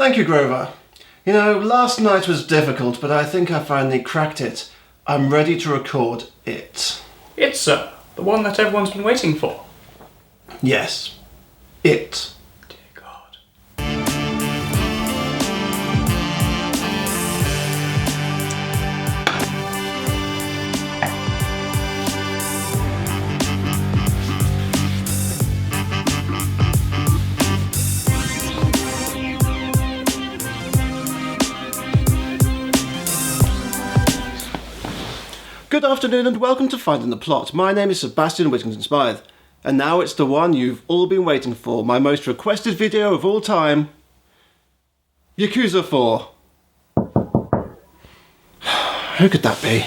Thank you, Grover. You know, last night was difficult, but I think I finally cracked it. I'm ready to record it. It's, the one that everyone's been waiting for. Yes. It. Dear God. Good afternoon and welcome to Finding the Plot. My name is Sebastian Whittington-Smythe, and now it's the one you've all been waiting for, my most requested video of all time, Yakuza 4. Who could that be?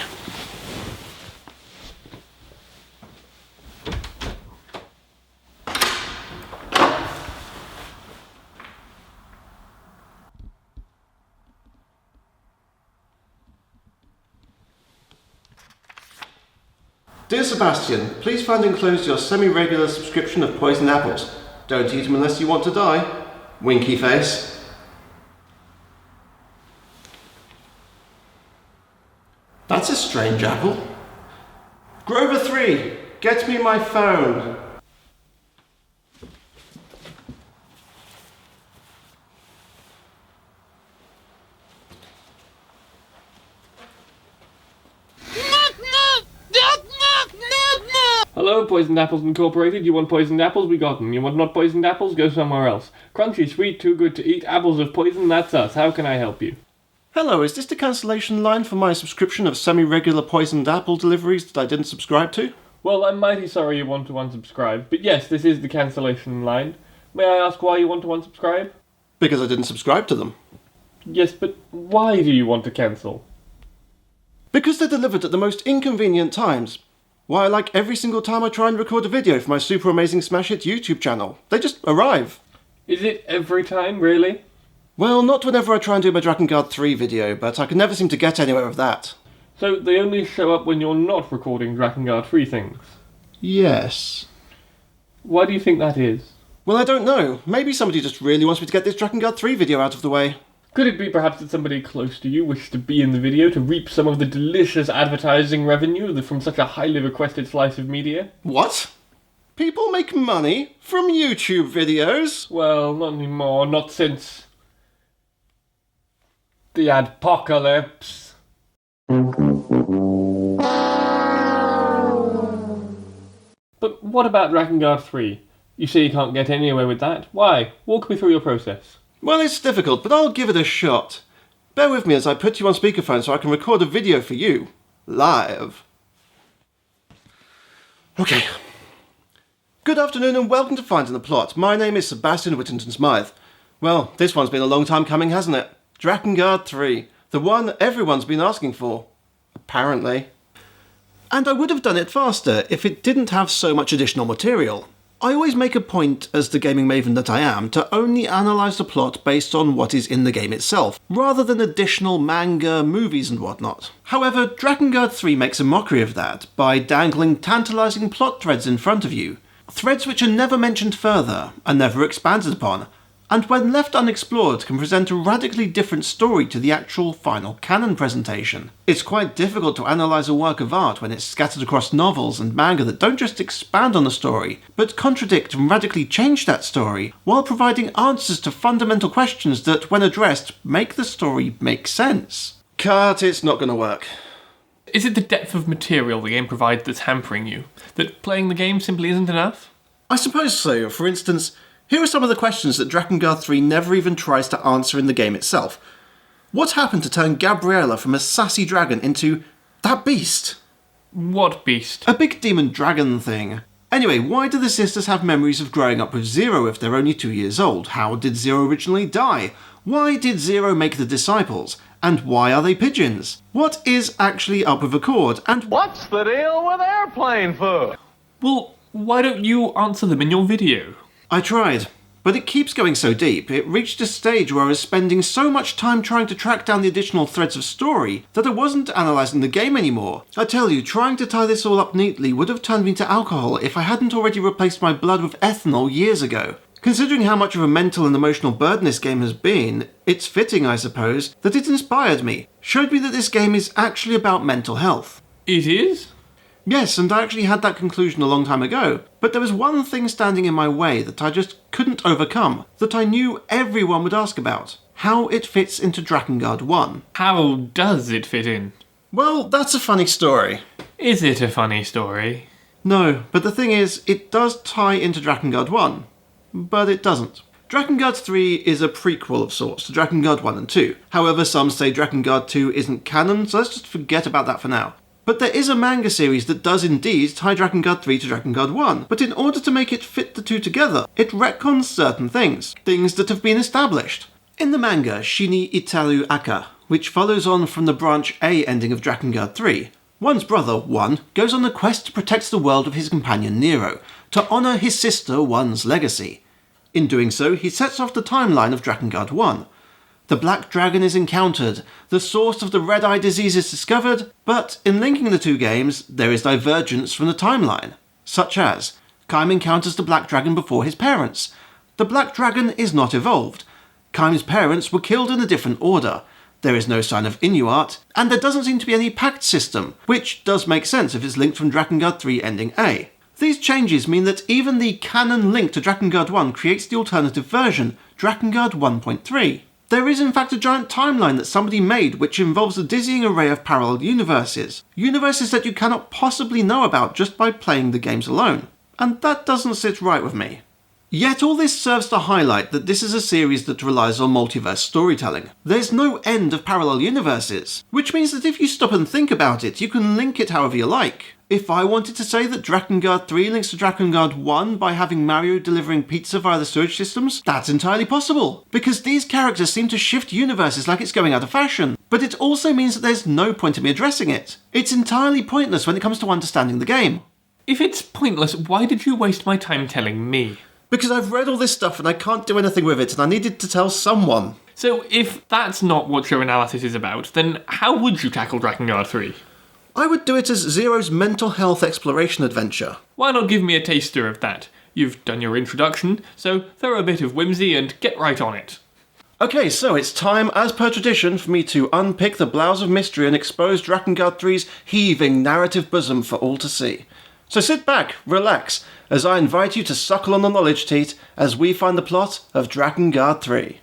Dear Sebastian, please find enclosed your semi-regular subscription of poisoned apples. Don't eat them unless you want to die. Winky face. That's a strange apple. Grover 3, get me my phone. Hello, Poisoned Apples Incorporated. You want poisoned apples? We got them. You want not poisoned apples? Go somewhere else. Crunchy, sweet, too good to eat. Apples of poison, that's us. How can I help you? Hello, is this the cancellation line for my subscription of semi-regular poisoned apple deliveries that I didn't subscribe to? Well, I'm mighty sorry you want to unsubscribe, but yes, this is the cancellation line. May I ask why you want to unsubscribe? Because I didn't subscribe to them. Yes, but why do you want to cancel? Because they're delivered at the most inconvenient times. Why, like every single time I try and record a video for my super amazing smash hit YouTube channel, they just arrive. Is it every time, really? Well, not whenever I try and do my Drakengard 3 video, but I can never seem to get anywhere with that. So they only show up when you're not recording Drakengard 3 things? Yes. Why do you think that is? Well, I don't know. Maybe somebody just really wants me to get this Drakengard 3 video out of the way. Could it be perhaps that somebody close to you wished to be in the video to reap some of the delicious advertising revenue from such a highly requested slice of media? What? People make money from YouTube videos? Well, not anymore, not since the adpocalypse. But what about Drakengard 3? You say you can't get anywhere with that. Why? Walk me through your process. Well, it's difficult, but I'll give it a shot. Bear with me as I put you on speakerphone so I can record a video for you. Live. Okay. Good afternoon and welcome to Finding the Plot. My name is Sebastian Whittington-Smythe. Well, this one's been a long time coming, hasn't it? Drakengard 3. The one everyone's been asking for. Apparently. And I would have done it faster if it didn't have so much additional material. I always make a point, as the gaming maven that I am, to only analyse the plot based on what is in the game itself, rather than additional manga, movies and whatnot. However, Drakengard 3 makes a mockery of that by dangling tantalising plot threads in front of you. Threads which are never mentioned further, and never expanded upon, and when left unexplored can present a radically different story to the actual final canon presentation. It's quite difficult to analyse a work of art when it's scattered across novels and manga that don't just expand on the story, but contradict and radically change that story, while providing answers to fundamental questions that, when addressed, make the story make sense. Cut, it's not going to work. Is it the depth of material the game provides that's hampering you? That playing the game simply isn't enough? I suppose so. For instance, here are some of the questions that Drakengard 3 never even tries to answer in the game itself. What happened to turn Gabriella from a sassy dragon into that beast? What beast? A big demon dragon thing. Anyway, why do the sisters have memories of growing up with Zero if they're only 2 years old? How did Zero originally die? Why did Zero make the disciples? And why are they pigeons? What is actually up with Accord? And what's the deal with airplane food? Well, why don't you answer them in your video? I tried, but it keeps going so deep, it reached a stage where I was spending so much time trying to track down the additional threads of story that I wasn't analysing the game anymore. I tell you, trying to tie this all up neatly would have turned me to alcohol if I hadn't already replaced my blood with ethanol years ago. Considering how much of a mental and emotional burden this game has been, it's fitting, I suppose, that it inspired me, showed me that this game is actually about mental health. It is? Yes, and I actually had that conclusion a long time ago, but there was one thing standing in my way that I just couldn't overcome, that I knew everyone would ask about. How it fits into Drakengard 1. How does it fit in? Well, that's a funny story. Is it a funny story? No, but the thing is, it does tie into Drakengard 1. But it doesn't. Drakengard 3 is a prequel of sorts to Drakengard 1 and 2. However, some say Drakengard 2 isn't canon, so let's just forget about that for now. But there is a manga series that does indeed tie Drakengard 3 to Drakengard 1, but in order to make it fit the two together, it retcons certain things that have been established. In the manga Shini Itaru Aka, which follows on from the Branch A ending of Drakengard 3, one's brother, One, goes on a quest to protect the world of his companion Nero, to honour his sister One's legacy. In doing so, he sets off the timeline of Drakengard 1. The Black Dragon is encountered, the source of the Red-Eye disease is discovered, but in linking the two games, there is divergence from the timeline, such as Kaim encounters the Black Dragon before his parents. The Black Dragon is not evolved. Kaim's parents were killed in a different order. There is no sign of Inuart, and there doesn't seem to be any pact system, which does make sense if it's linked from Drakengard 3 ending A. These changes mean that even the canon link to Drakengard 1 creates the alternative version, Drakengard 1.3. There is in fact a giant timeline that somebody made which involves a dizzying array of parallel universes. Universes that you cannot possibly know about just by playing the games alone. And that doesn't sit right with me. Yet all this serves to highlight that this is a series that relies on multiverse storytelling. There's no end of parallel universes, which means that if you stop and think about it, you can link it however you like. If I wanted to say that Drakengard 3 links to Drakengard 1 by having Mario delivering pizza via the sewage systems, that's entirely possible, because these characters seem to shift universes like it's going out of fashion. But it also means that there's no point in me addressing it. It's entirely pointless when it comes to understanding the game. If it's pointless, why did you waste my time telling me? Because I've read all this stuff and I can't do anything with it and I needed to tell someone. So if that's not what your analysis is about, then how would you tackle Drakengard 3? I would do it as Zero's mental health exploration adventure. Why not give me a taster of that? You've done your introduction, so throw a bit of whimsy and get right on it. Okay, so it's time, as per tradition, for me to unpick the blouse of mystery and expose Drakengard 3's heaving narrative bosom for all to see. So sit back, relax, as I invite you to suckle on the knowledge teat as we find the plot of Drakengard 3.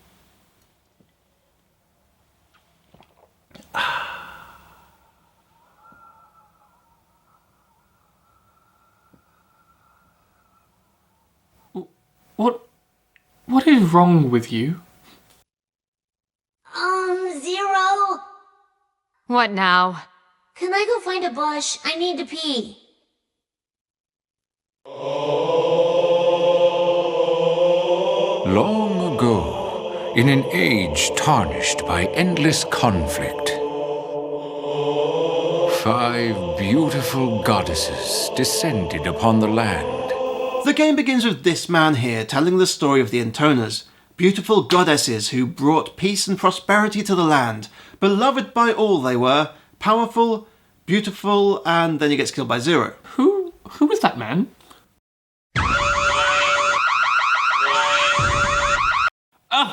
What is wrong with you? Zero? What now? Can I go find a bush? I need to pee. Long ago, in an age tarnished by endless conflict, 5 beautiful goddesses descended upon the land. The game begins with this man here telling the story of the Intonas, beautiful goddesses who brought peace and prosperity to the land. Beloved by all they were, powerful, beautiful, and then he gets killed by Zero. Who was that man?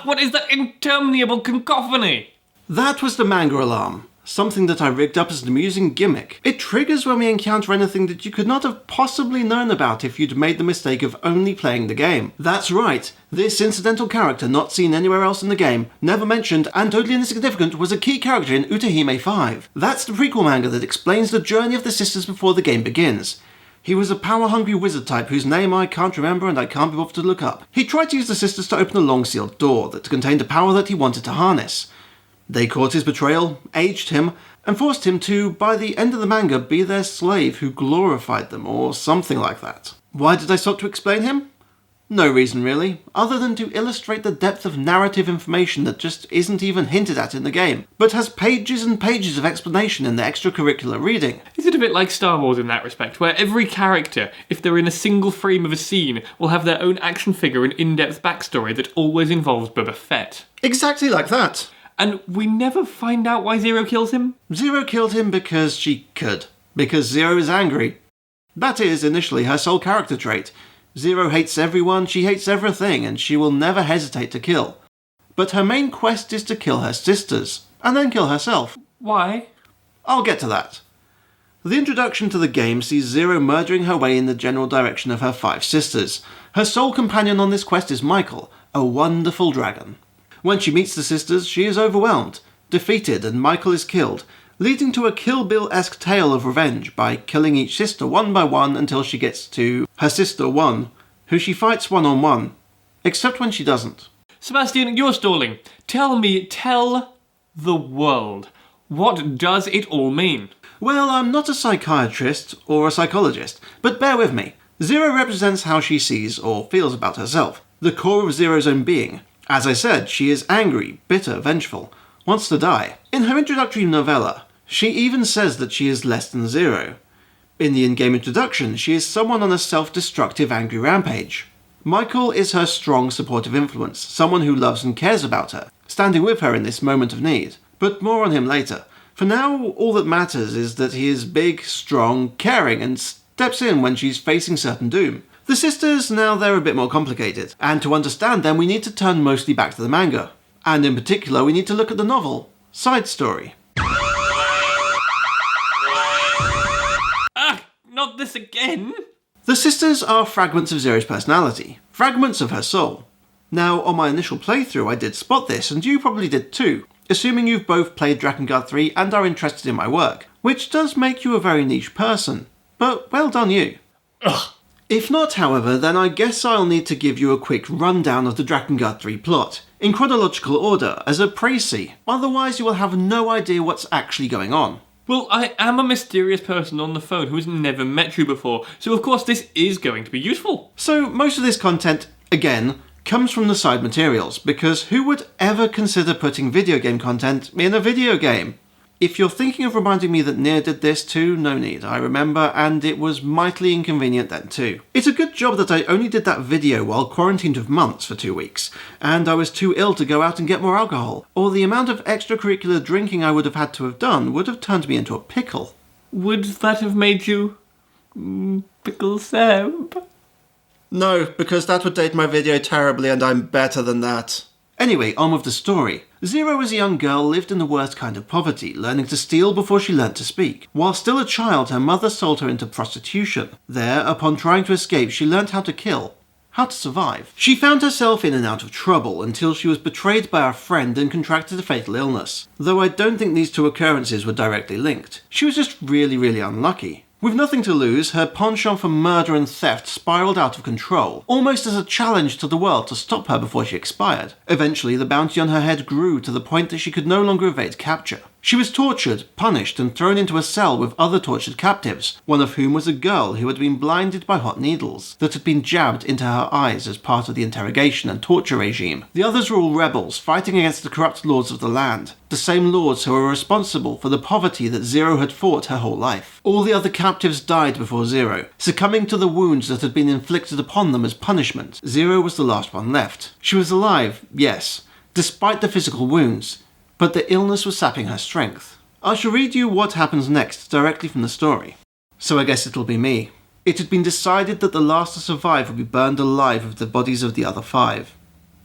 What is that interminable cacophony? That was the manga alarm, something that I rigged up as an amusing gimmick. It triggers when we encounter anything that you could not have possibly known about if you'd made the mistake of only playing the game. That's right, this incidental character not seen anywhere else in the game, never mentioned and totally insignificant, was a key character in Utahime 5. That's the prequel manga that explains the journey of the sisters before the game begins. He was a power-hungry wizard type whose name I can't remember and I can't be bothered to look up. He tried to use the sisters to open a long-sealed door that contained a power that he wanted to harness. They caught his betrayal, aged him, and forced him to, by the end of the manga, be their slave who glorified them, or something like that. Why did I stop to explain him? No reason really, other than to illustrate the depth of narrative information that just isn't even hinted at in the game, but has pages and pages of explanation in the extracurricular reading. Is it a bit like Star Wars in that respect, where every character, if they're in a single frame of a scene, will have their own action figure and in-depth backstory that always involves Boba Fett? Exactly like that. And we never find out why Zero kills him? Zero killed him because she could. Because Zero is angry. That is, initially, her sole character trait. Zero hates everyone, she hates everything, and she will never hesitate to kill. But her main quest is to kill her sisters, and then kill herself. Why? I'll get to that. The introduction to the game sees Zero murdering her way in the general direction of her 5 sisters. Her sole companion on this quest is Michael, a wonderful dragon. When she meets the sisters, she is overwhelmed, defeated, and Michael is killed, leading to a Kill Bill-esque tale of revenge by killing each sister one by one until she gets to her sister 1, who she fights one-on-one, except when she doesn't. Sebastian, you're stalling. Tell the world. What does it all mean? Well, I'm not a psychiatrist or a psychologist, but bear with me. Zero represents how she sees or feels about herself, the core of Zero's own being. As I said, she is angry, bitter, vengeful, wants to die. In her introductory novella, she even says that she is less than Zero. In the in-game introduction, she is someone on a self-destructive angry rampage. Michael is her strong supportive influence, someone who loves and cares about her, standing with her in this moment of need. But more on him later. For now, all that matters is that he is big, strong, caring, and steps in when she's facing certain doom. The sisters, now they're a bit more complicated, and to understand them we need to turn mostly back to the manga. And in particular we need to look at the novel, Side Story. Not this again! The sisters are fragments of Zero's personality, fragments of her soul. Now, on my initial playthrough I did spot this, and you probably did too, assuming you've both played Drakengard 3 and are interested in my work, which does make you a very niche person. But well done you. Ugh. If not, however, then I guess I'll need to give you a quick rundown of the Drakengard 3 plot, in chronological order, as a précis, otherwise you will have no idea what's actually going on. Well, I am a mysterious person on the phone who has never met you before, so of course this is going to be useful. So most of this content, again, comes from the side materials, because who would ever consider putting video game content in a video game? If you're thinking of reminding me that Nier did this too, no need. I remember, and it was mightily inconvenient then too. It's a good job that I only did that video while quarantined with months for 2 weeks, and I was too ill to go out and get more alcohol, or the amount of extracurricular drinking I would have had to have done would have turned me into a pickle. Would that have made you... Pickle Seb? No, because that would date my video terribly and I'm better than that. Anyway, on with the story. Zero as a young girl lived in the worst kind of poverty, learning to steal before she learnt to speak. While still a child, her mother sold her into prostitution. There, upon trying to escape, she learnt how to kill. How to survive. She found herself in and out of trouble until she was betrayed by a friend and contracted a fatal illness. Though I don't think these two occurrences were directly linked. She was just really unlucky. With nothing to lose, her penchant for murder and theft spiraled out of control, almost as a challenge to the world to stop her before she expired. Eventually, the bounty on her head grew to the point that she could no longer evade capture. She was tortured, punished, and thrown into a cell with other tortured captives, one of whom was a girl who had been blinded by hot needles that had been jabbed into her eyes as part of the interrogation and torture regime. The others were all rebels, fighting against the corrupt lords of the land, the same lords who were responsible for the poverty that Zero had fought her whole life. All the other captives died before Zero, succumbing to the wounds that had been inflicted upon them as punishment. Zero was the last one left. She was alive, yes, despite the physical wounds, but the illness was sapping her strength. I shall read you what happens next directly from the story. So I guess it'll be me. It had been decided that the last to survive would be burned alive with the bodies of the other 5.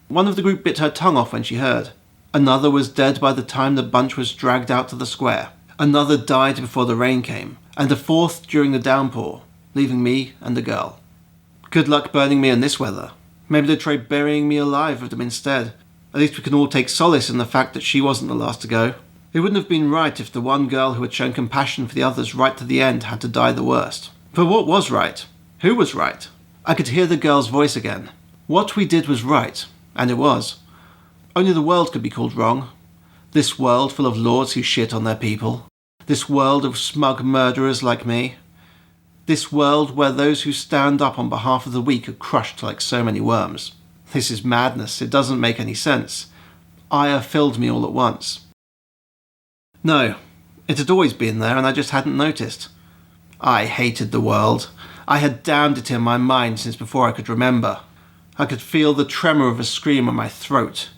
One of the group bit her tongue off when she heard. Another was dead by the time the bunch was dragged out to the square. Another died before the rain came, and a 4th during the downpour, leaving me and the girl. Good luck burning me in this weather. Maybe they'd try burying me alive with them instead. At least we can all take solace in the fact that she wasn't the last to go. It wouldn't have been right if the one girl who had shown compassion for the others right to the end had to die the worst. But what was right? Who was right? I could hear the girl's voice again. What we did was right, and it was. Only the world could be called wrong. This world full of lords who shit on their people. This world of smug murderers like me. This world where those who stand up on behalf of the weak are crushed like so many worms. This is madness. It doesn't make any sense. Ire filled me all at once. No, it had always been there and I just hadn't noticed. I hated the world. I had damned it in my mind since before I could remember. I could feel the tremor of a scream in my throat.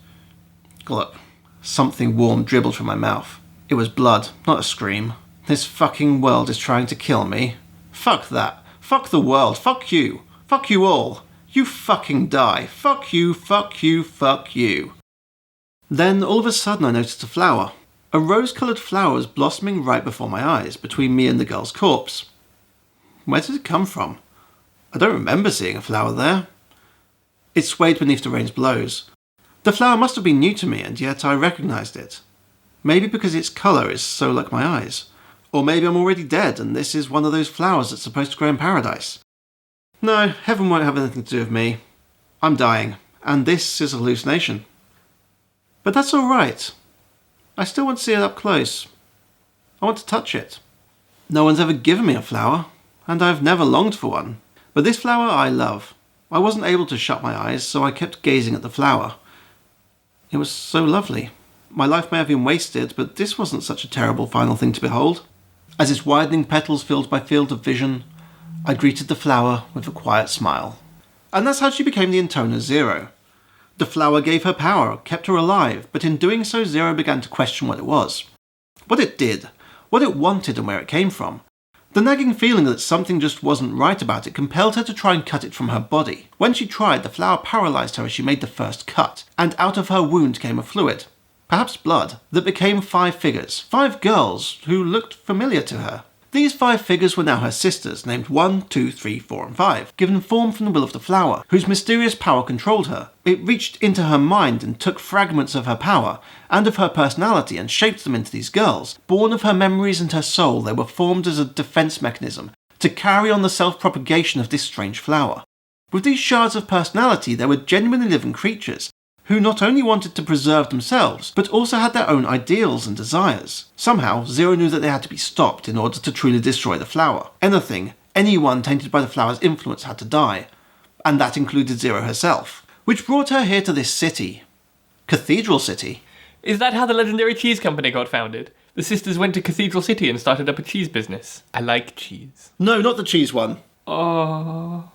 Look, something warm dribbled from my mouth. It was blood, not a scream. This fucking world is trying to kill me. Fuck that. Fuck the world. Fuck you. Fuck you all. You fucking die. Fuck you, fuck you, fuck you. Then, all of a sudden, I noticed a flower. A rose-coloured flower was blossoming right before my eyes, between me and the girl's corpse. Where did it come from? I don't remember seeing a flower there. It swayed beneath the rain's blows. The flower must have been new to me, and yet I recognised it. Maybe because its colour is so like my eyes. Or maybe I'm already dead, and this is one of those flowers that's supposed to grow in paradise. No, heaven won't have anything to do with me. I'm dying, and this is a hallucination. But that's alright. I still want to see it up close. I want to touch it. No one's ever given me a flower, and I've never longed for one. But this flower I love. I wasn't able to shut my eyes, so I kept gazing at the flower. It was so lovely. My life may have been wasted, but this wasn't such a terrible final thing to behold. As its widening petals filled my field of vision, I greeted the flower with a quiet smile. And that's how she became the Intona Zero. The flower gave her power, kept her alive, but in doing so Zero began to question what it was. What it did, what it wanted and where it came from. The nagging feeling that something just wasn't right about it compelled her to try and cut it from her body. When she tried, the flower paralysed her as she made the first cut, and out of her wound came a fluid, perhaps blood, that became 5 figures, 5 girls who looked familiar to her. These 5 figures were now her sisters, named 1, 2, 3, 4 and 5, given form from the will of the flower, whose mysterious power controlled her. It reached into her mind and took fragments of her power, and of her personality, and shaped them into these girls. Born of her memories and her soul, they were formed as a defence mechanism, to carry on the self-propagation of this strange flower. With these shards of personality, they were genuinely living creatures, who not only wanted to preserve themselves, but also had their own ideals and desires. Somehow, Zero knew that they had to be stopped in order to truly destroy the flower. Anyone tainted by the flower's influence had to die, and that included Zero herself. Which brought her here to this city. Cathedral City. Is that how the legendary cheese company got founded? The sisters went to Cathedral City and started up a cheese business. I like cheese. No, not the cheese one. Oh.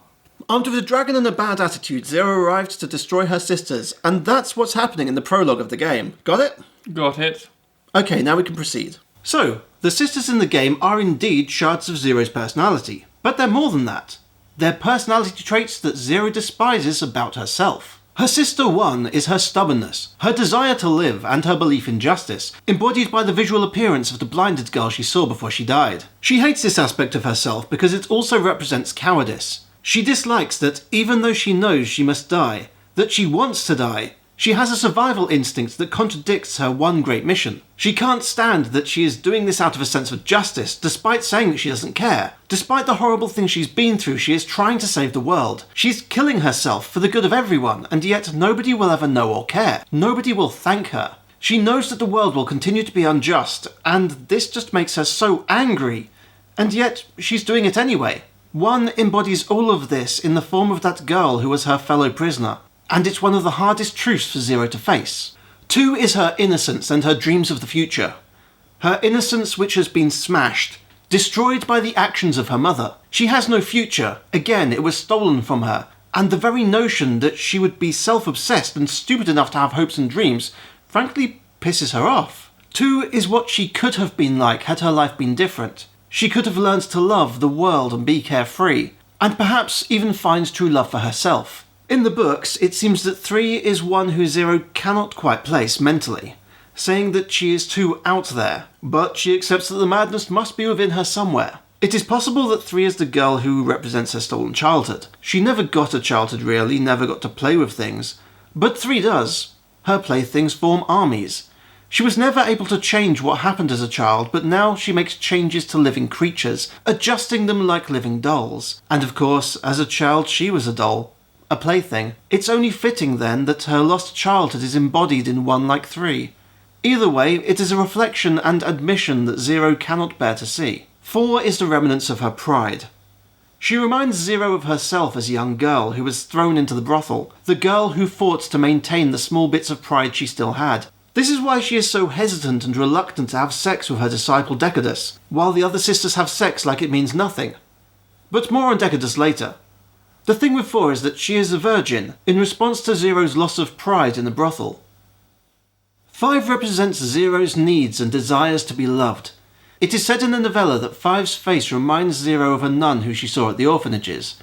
Armed with a dragon and a bad attitude, Zero arrived to destroy her sisters, and that's what's happening in the prologue of the game. Got it? Got it. Okay, now we can proceed. So, the sisters in the game are indeed shards of Zero's personality, but they're more than that. They're personality traits that Zero despises about herself. Her sister 1 is her stubbornness, her desire to live, and her belief in justice, embodied by the visual appearance of the blinded girl she saw before she died. She hates this aspect of herself because it also represents cowardice. She dislikes that, even though she knows she must die, that she wants to die, she has a survival instinct that contradicts her one great mission. She can't stand that she is doing this out of a sense of justice, despite saying that she doesn't care. Despite the horrible things she's been through, she is trying to save the world. She's killing herself for the good of everyone, and yet nobody will ever know or care. Nobody will thank her. She knows that the world will continue to be unjust, and this just makes her so angry. And yet, she's doing it anyway. 1 embodies all of this in the form of that girl who was her fellow prisoner, and it's one of the hardest truths for Zero to face. 2 is her innocence and her dreams of the future. Her innocence which has been smashed, destroyed by the actions of her mother. She has no future. Again, it was stolen from her, and the very notion that she would be self-obsessed and stupid enough to have hopes and dreams frankly pisses her off. 2 is what she could have been like had her life been different. She could have learned to love the world and be carefree, and perhaps even find true love for herself. In the books, it seems that 3 is one who Zero cannot quite place mentally, saying that she is too out there, but she accepts that the madness must be within her somewhere. It is possible that 3 is the girl who represents her stolen childhood. She never got a childhood really, never got to play with things, but 3 does. Her playthings form armies. She was never able to change what happened as a child, but now she makes changes to living creatures, adjusting them like living dolls. And of course, as a child she was a doll, a plaything. It's only fitting then that her lost childhood is embodied in one like 3. Either way, it is a reflection and admission that Zero cannot bear to see. 4 is the remnants of her pride. She reminds Zero of herself as a young girl who was thrown into the brothel, the girl who fought to maintain the small bits of pride she still had. This is why she is so hesitant and reluctant to have sex with her disciple Decadus, while the other sisters have sex like it means nothing. But more on Decadus later. The thing with 4 is that she is a virgin, in response to Zero's loss of pride in the brothel. 5 represents Zero's needs and desires to be loved. It is said in the novella that 5's face reminds Zero of a nun who she saw at the orphanages.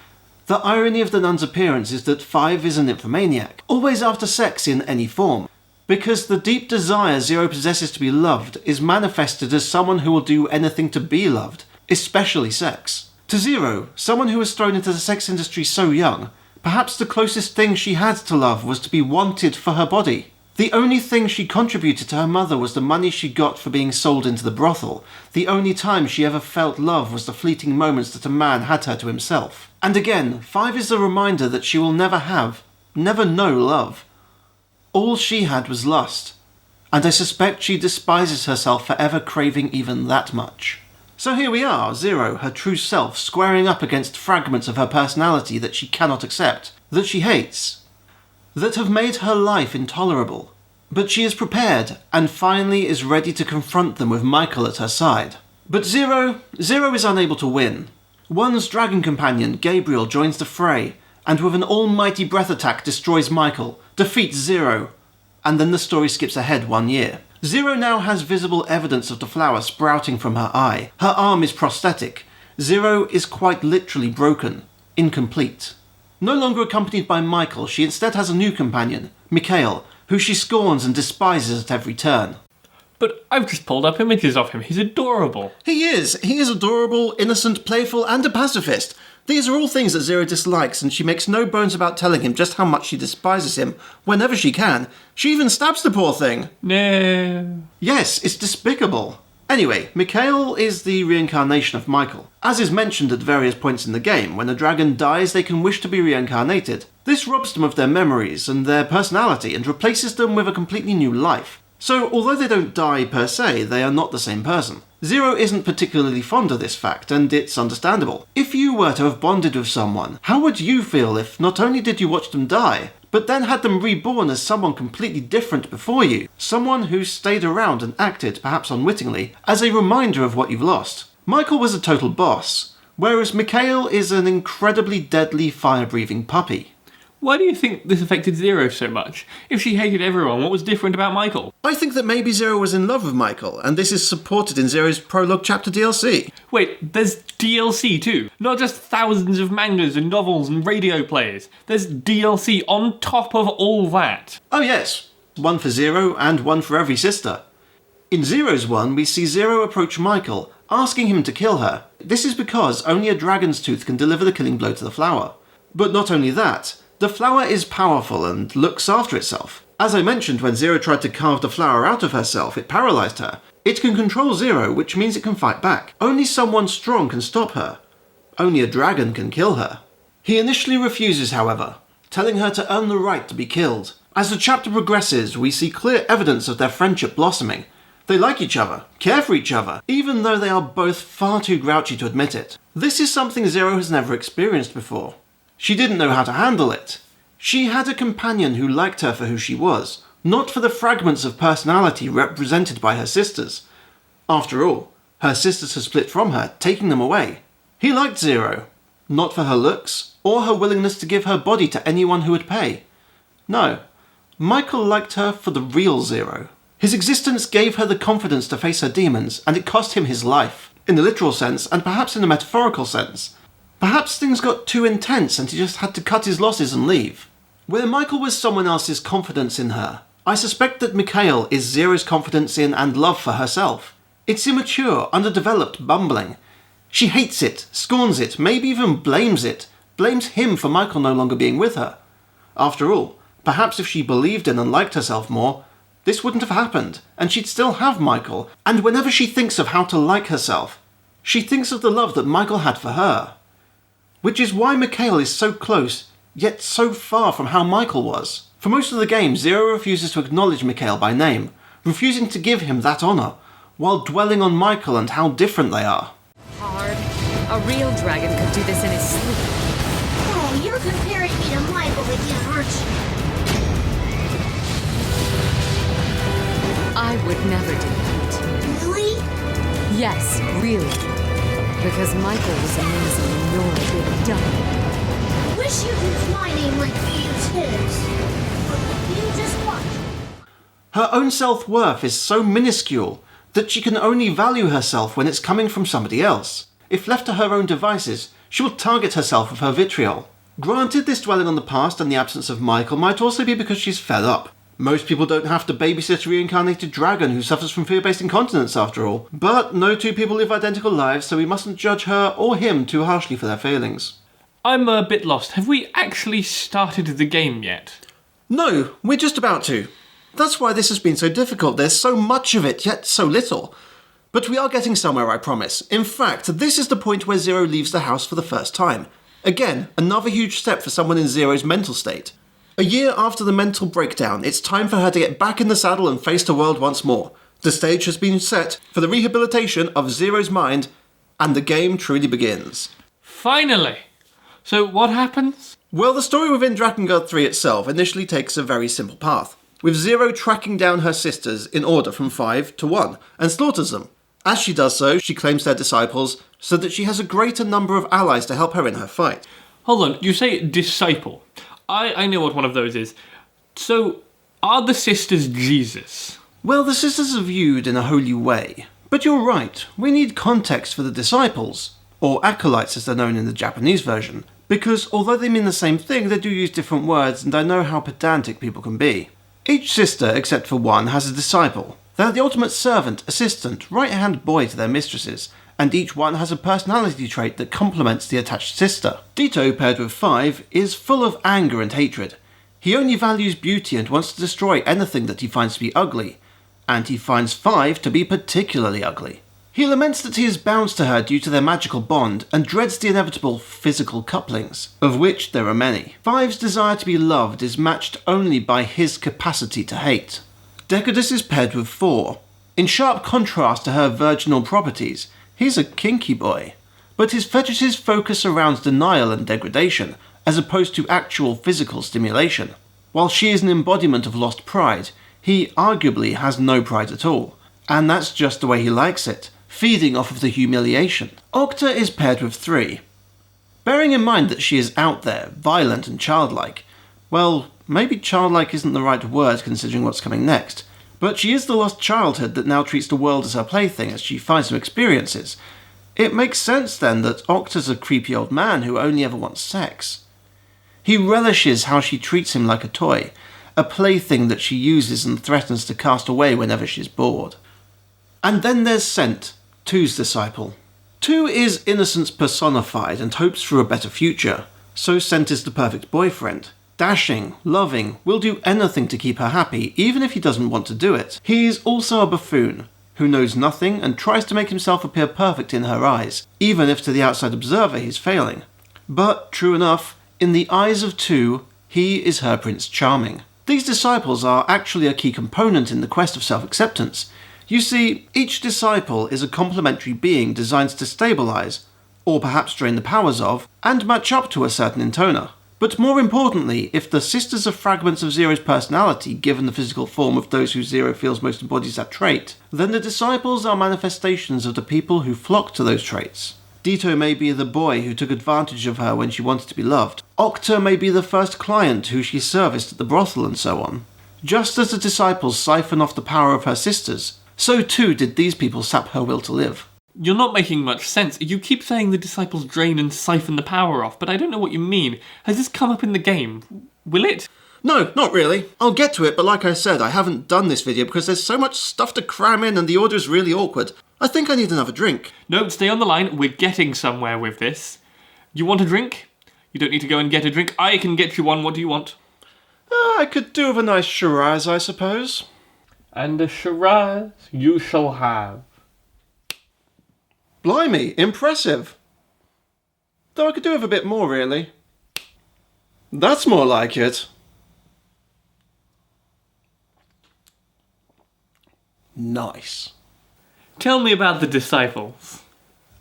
The irony of the nun's appearance is that 5 is an nymphomaniac, always after sex in any form, because the deep desire Zero possesses to be loved is manifested as someone who will do anything to be loved, especially sex. To Zero, someone who was thrown into the sex industry so young, perhaps the closest thing she had to love was to be wanted for her body. The only thing she contributed to her mother was the money she got for being sold into the brothel. The only time she ever felt love was the fleeting moments that a man had her to himself. And again, 5 is the reminder that she will never know love. All she had was lust, and I suspect she despises herself for ever craving even that much. So here we are, Zero, her true self, squaring up against fragments of her personality that she cannot accept, that she hates, that have made her life intolerable. But she is prepared, and finally is ready to confront them with Michael at her side. But Zero is unable to win. One's dragon companion, Gabriel, joins the fray, and with an almighty breath attack destroys Michael, defeats Zero, and then the story skips ahead 1 year. Zero now has visible evidence of the flower sprouting from her eye. Her arm is prosthetic. Zero is quite literally broken, incomplete. No longer accompanied by Michael, she instead has a new companion, Mikhail, who she scorns and despises at every turn. But I've just pulled up images of him. He's adorable. He is adorable, innocent, playful, and a pacifist. These are all things that Zero dislikes, and she makes no bones about telling him just how much she despises him whenever she can. She even stabs the poor thing. No. Yes, it's despicable. Anyway, Mikhail is the reincarnation of Michael. As is mentioned at various points in the game, when a dragon dies they can wish to be reincarnated. This robs them of their memories and their personality and replaces them with a completely new life. So, although they don't die per se, they are not the same person. Zero isn't particularly fond of this fact, and it's understandable. If you were to have bonded with someone, how would you feel if not only did you watch them die, but then had them reborn as someone completely different before you? Someone who stayed around and acted, perhaps unwittingly, as a reminder of what you've lost. Michael was a total boss, whereas Mikhail is an incredibly deadly fire-breathing puppy. Why do you think this affected Zero so much? If she hated everyone, what was different about Michael? I think that maybe Zero was in love with Michael, and this is supported in Zero's prologue chapter DLC. Wait, there's DLC too. Not just thousands of mangas and novels and radio plays. There's DLC on top of all that. Oh yes, one for Zero and one for every sister. In Zero's one, we see Zero approach Michael, asking him to kill her. This is because only a dragon's tooth can deliver the killing blow to the flower. But not only that, the flower is powerful and looks after itself. As I mentioned, when Zero tried to carve the flower out of herself, it paralysed her. It can control Zero, which means it can fight back. Only someone strong can stop her. Only a dragon can kill her. He initially refuses, however, telling her to earn the right to be killed. As the chapter progresses, we see clear evidence of their friendship blossoming. They like each other, care for each other, even though they are both far too grouchy to admit it. This is something Zero has never experienced before. She didn't know how to handle it. She had a companion who liked her for who she was, not for the fragments of personality represented by her sisters. After all, her sisters had split from her, taking them away. He liked Zero, not for her looks, or her willingness to give her body to anyone who would pay. No, Michael liked her for the real Zero. His existence gave her the confidence to face her demons, and it cost him his life, in the literal sense, and perhaps in the metaphorical sense. Perhaps things got too intense and he just had to cut his losses and leave. Where Michael was someone else's confidence in her, I suspect that Mikhail is Zero's confidence in and love for herself. It's immature, underdeveloped, bumbling. She hates it, scorns it, maybe even blames it, blames him for Michael no longer being with her. After all, perhaps if she believed in and liked herself more, this wouldn't have happened, and she'd still have Michael, and whenever she thinks of how to like herself, she thinks of the love that Michael had for her. Which is why Mikhail is so close, yet so far from how Michael was. For most of the game, Zero refuses to acknowledge Mikhail by name, refusing to give him that honour, while dwelling on Michael and how different they are. Hard. A real dragon could do this in his sleep. Oh, you're comparing me to Michael again, aren't you? I would never do that. Really? Yes, really. Because Michael was amazing and you're a bit dumb. Wish you'd use my name like you use his. You just watch. Her own self-worth is so minuscule that she can only value herself when it's coming from somebody else. If left to her own devices, she will target herself with her vitriol. Granted, this dwelling on the past and the absence of Michael might also be because she's fed up. Most people don't have to babysit a reincarnated dragon who suffers from fear-based incontinence after all. But no two people live identical lives, so we mustn't judge her or him too harshly for their failings. I'm a bit lost. Have we actually started the game yet? No, we're just about to. That's why this has been so difficult. There's so much of it, yet so little. But we are getting somewhere, I promise. In fact, this is the point where Zero leaves the house for the first time. Again, another huge step for someone in Zero's mental state. A year after the mental breakdown, it's time for her to get back in the saddle and face the world once more. The stage has been set for the rehabilitation of Zero's mind, and the game truly begins. Finally! So what happens? Well, the story within Drakengard 3 itself initially takes a very simple path, with Zero tracking down her sisters in order from 5 to 1, and slaughters them. As she does so, she claims their disciples, so that she has a greater number of allies to help her in her fight. Hold on, you say disciple. I know what one of those is. So, are the sisters Jesus? Well, the sisters are viewed in a holy way. But you're right, we need context for the disciples, or acolytes as they're known in the Japanese version, because although they mean the same thing, they do use different words, and I know how pedantic people can be. Each sister, except for one, has a disciple. They're the ultimate servant, assistant, right-hand boy to their mistresses, and each one has a personality trait that complements the attached sister. Ditto, paired with 5, is full of anger and hatred. He only values beauty and wants to destroy anything that he finds to be ugly, and he finds 5 to be particularly ugly. He laments that he is bound to her due to their magical bond, and dreads the inevitable physical couplings, of which there are many. 5's desire to be loved is matched only by his capacity to hate. Decadus is paired with 4. In sharp contrast to her virginal properties, he's a kinky boy. But his fetishes focus around denial and degradation, as opposed to actual physical stimulation. While she is an embodiment of lost pride, he arguably has no pride at all. And that's just the way he likes it, feeding off of the humiliation. Octa is paired with 3. Bearing in mind that she is out there, violent and childlike, well, maybe childlike isn't the right word considering what's coming next, but she is the lost childhood that now treats the world as her plaything as she finds new experiences. It makes sense then that Octa's a creepy old man who only ever wants sex. He relishes how she treats him like a toy, a plaything that she uses and threatens to cast away whenever she's bored. And then there's Scent, 2's disciple. 2 is innocence personified and hopes for a better future, so Scent is the perfect boyfriend. Dashing, loving, will do anything to keep her happy, even if he doesn't want to do it. He's also a buffoon, who knows nothing and tries to make himself appear perfect in her eyes, even if to the outside observer he's failing. But, true enough, in the eyes of 2, he is her Prince Charming. These disciples are actually a key component in the quest of self-acceptance. You see, each disciple is a complementary being designed to stabilise, or perhaps drain the powers of, and match up to a certain intoner. But more importantly, if the sisters are fragments of Zero's personality given the physical form of those who Zero feels most embodies that trait, then the disciples are manifestations of the people who flock to those traits. Ditto may be the boy who took advantage of her when she wanted to be loved. Octa may be the first client who she serviced at the brothel and so on. Just as the disciples siphon off the power of her sisters, so too did these people sap her will to live. You're not making much sense. You keep saying the disciples drain and siphon the power off, but I don't know what you mean. Has this come up in the game? Will it? No, not really. I'll get to it, but like I said, I haven't done this video because there's so much stuff to cram in and the order's really awkward. I think I need another drink. No, stay on the line. We're getting somewhere with this. You want a drink? You don't need to go and get a drink. I can get you one. What do you want? I could do with a nice Shiraz, I suppose. And a Shiraz you shall have. Blimey, impressive. Though I could do with a bit more, really. That's more like it. Nice. Tell me about the disciples.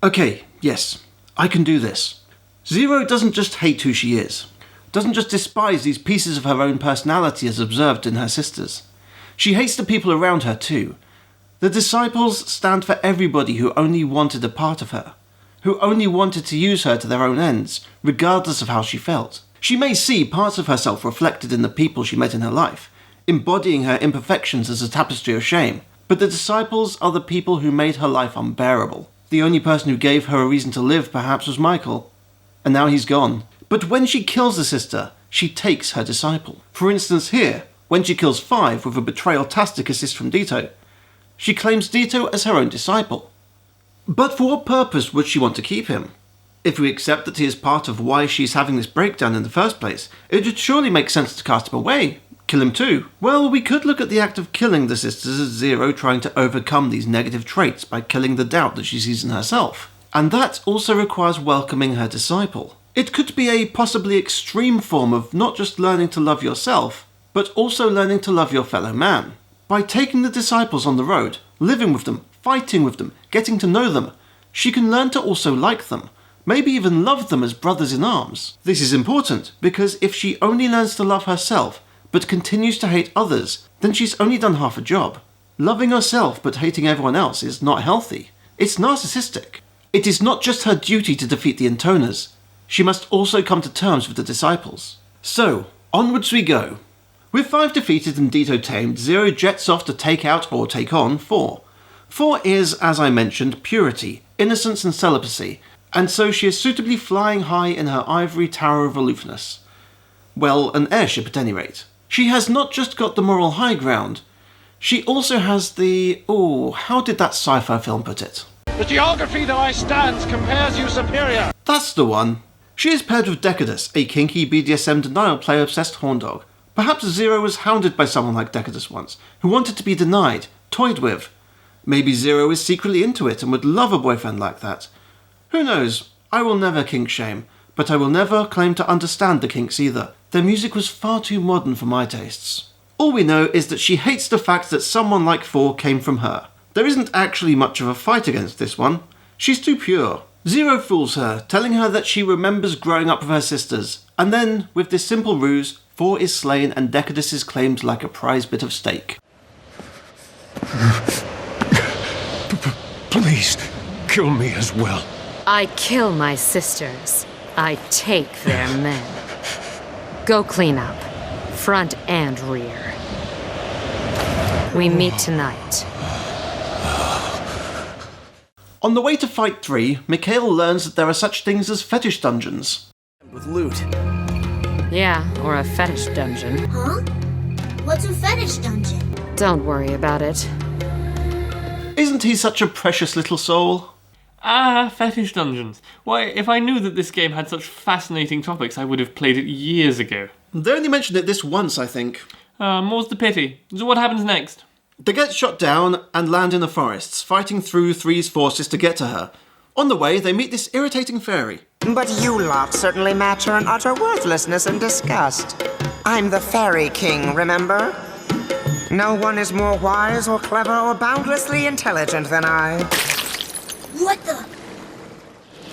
Okay, yes, I can do this. Zero doesn't just hate who she is. Doesn't just despise these pieces of her own personality as observed in her sisters. She hates the people around her too. The disciples stand for everybody who only wanted a part of her, who only wanted to use her to their own ends, regardless of how she felt. She may see parts of herself reflected in the people she met in her life, embodying her imperfections as a tapestry of shame. But the disciples are the people who made her life unbearable. The only person who gave her a reason to live, perhaps, was Michael. And now he's gone. But when she kills the sister, she takes her disciple. For instance here, when she kills 5 with a betrayal-tastic assist from Ditto, she claims Ditto as her own disciple. But for what purpose would she want to keep him? If we accept that he is part of why she's having this breakdown in the first place, it would surely make sense to cast him away. Kill him too. Well, we could look at the act of killing the sisters as Zero trying to overcome these negative traits by killing the doubt that she sees in herself. And that also requires welcoming her disciple. It could be a possibly extreme form of not just learning to love yourself, but also learning to love your fellow man. By taking the disciples on the road, living with them, fighting with them, getting to know them, she can learn to also like them, maybe even love them as brothers in arms. This is important, because if she only learns to love herself, but continues to hate others, then she's only done half a job. Loving herself but hating everyone else is not healthy. It's narcissistic. It is not just her duty to defeat the Intoners. She must also come to terms with the disciples. So, onwards we go. With 5 defeated and Ditto tamed, Zero jets off to take out or take on 4. 4 is, as I mentioned, purity, innocence and celibacy, and so she is suitably flying high in her ivory tower of aloofness. Well, an airship at any rate. She has not just got the moral high ground, she also has the... how did that sci-fi film put it? The geography that I stands compares you superior. That's the one. She is paired with Decadus, a kinky BDSM denial play-obsessed horndog. Perhaps Zero was hounded by someone like Decadus once, who wanted to be denied, toyed with. Maybe Zero is secretly into it and would love a boyfriend like that. Who knows? I will never kink shame, but I will never claim to understand the kinks either. Their music was far too modern for my tastes. All we know is that she hates the fact that someone like 4 came from her. There isn't actually much of a fight against this one. She's too pure. Zero fools her, telling her that she remembers growing up with her sisters, and then, with this simple ruse, 4 is slain and Decadus is claimed like a prize bit of steak. Please, kill me as well. I kill my sisters. I take their men. Go clean up, front and rear. We meet tonight. On the way to Fight 3, Mikhail learns that there are such things as fetish dungeons. With loot. Yeah, or a fetish dungeon. Huh? What's a fetish dungeon? Don't worry about it. Isn't he such a precious little soul? Fetish dungeons. Why, if I knew that this game had such fascinating topics, I would have played it years ago. They only mentioned it this once, I think. More's the pity. So what happens next? They get shot down and land in the forests, fighting through 3's forces to get to her. On the way, they meet this irritating fairy. But you lot certainly matter in utter worthlessness and disgust. I'm the Fairy King, remember? No one is more wise or clever or boundlessly intelligent than I. What the?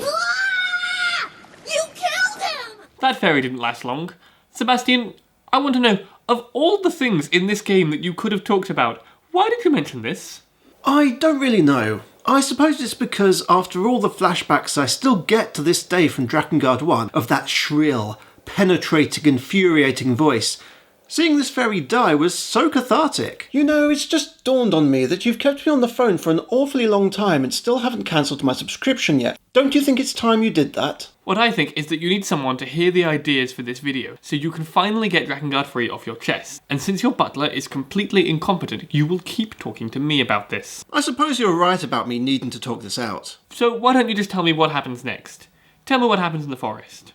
Ah! You killed him! That fairy didn't last long. Sebastian, I want to know, of all the things in this game that you could have talked about, why did you mention this? I don't really know. I suppose it's because after all the flashbacks I still get to this day from Drakengard 1 of that shrill, penetrating, infuriating voice, seeing this fairy die was so cathartic. You know, it's just dawned on me that you've kept me on the phone for an awfully long time and still haven't cancelled my subscription yet. Don't you think it's time you did that? What I think is that you need someone to hear the ideas for this video, so you can finally get Drakengard 3 off your chest. And since your butler is completely incompetent, you will keep talking to me about this. I suppose you're right about me needing to talk this out. So why don't you just tell me what happens next? Tell me what happens in the forest.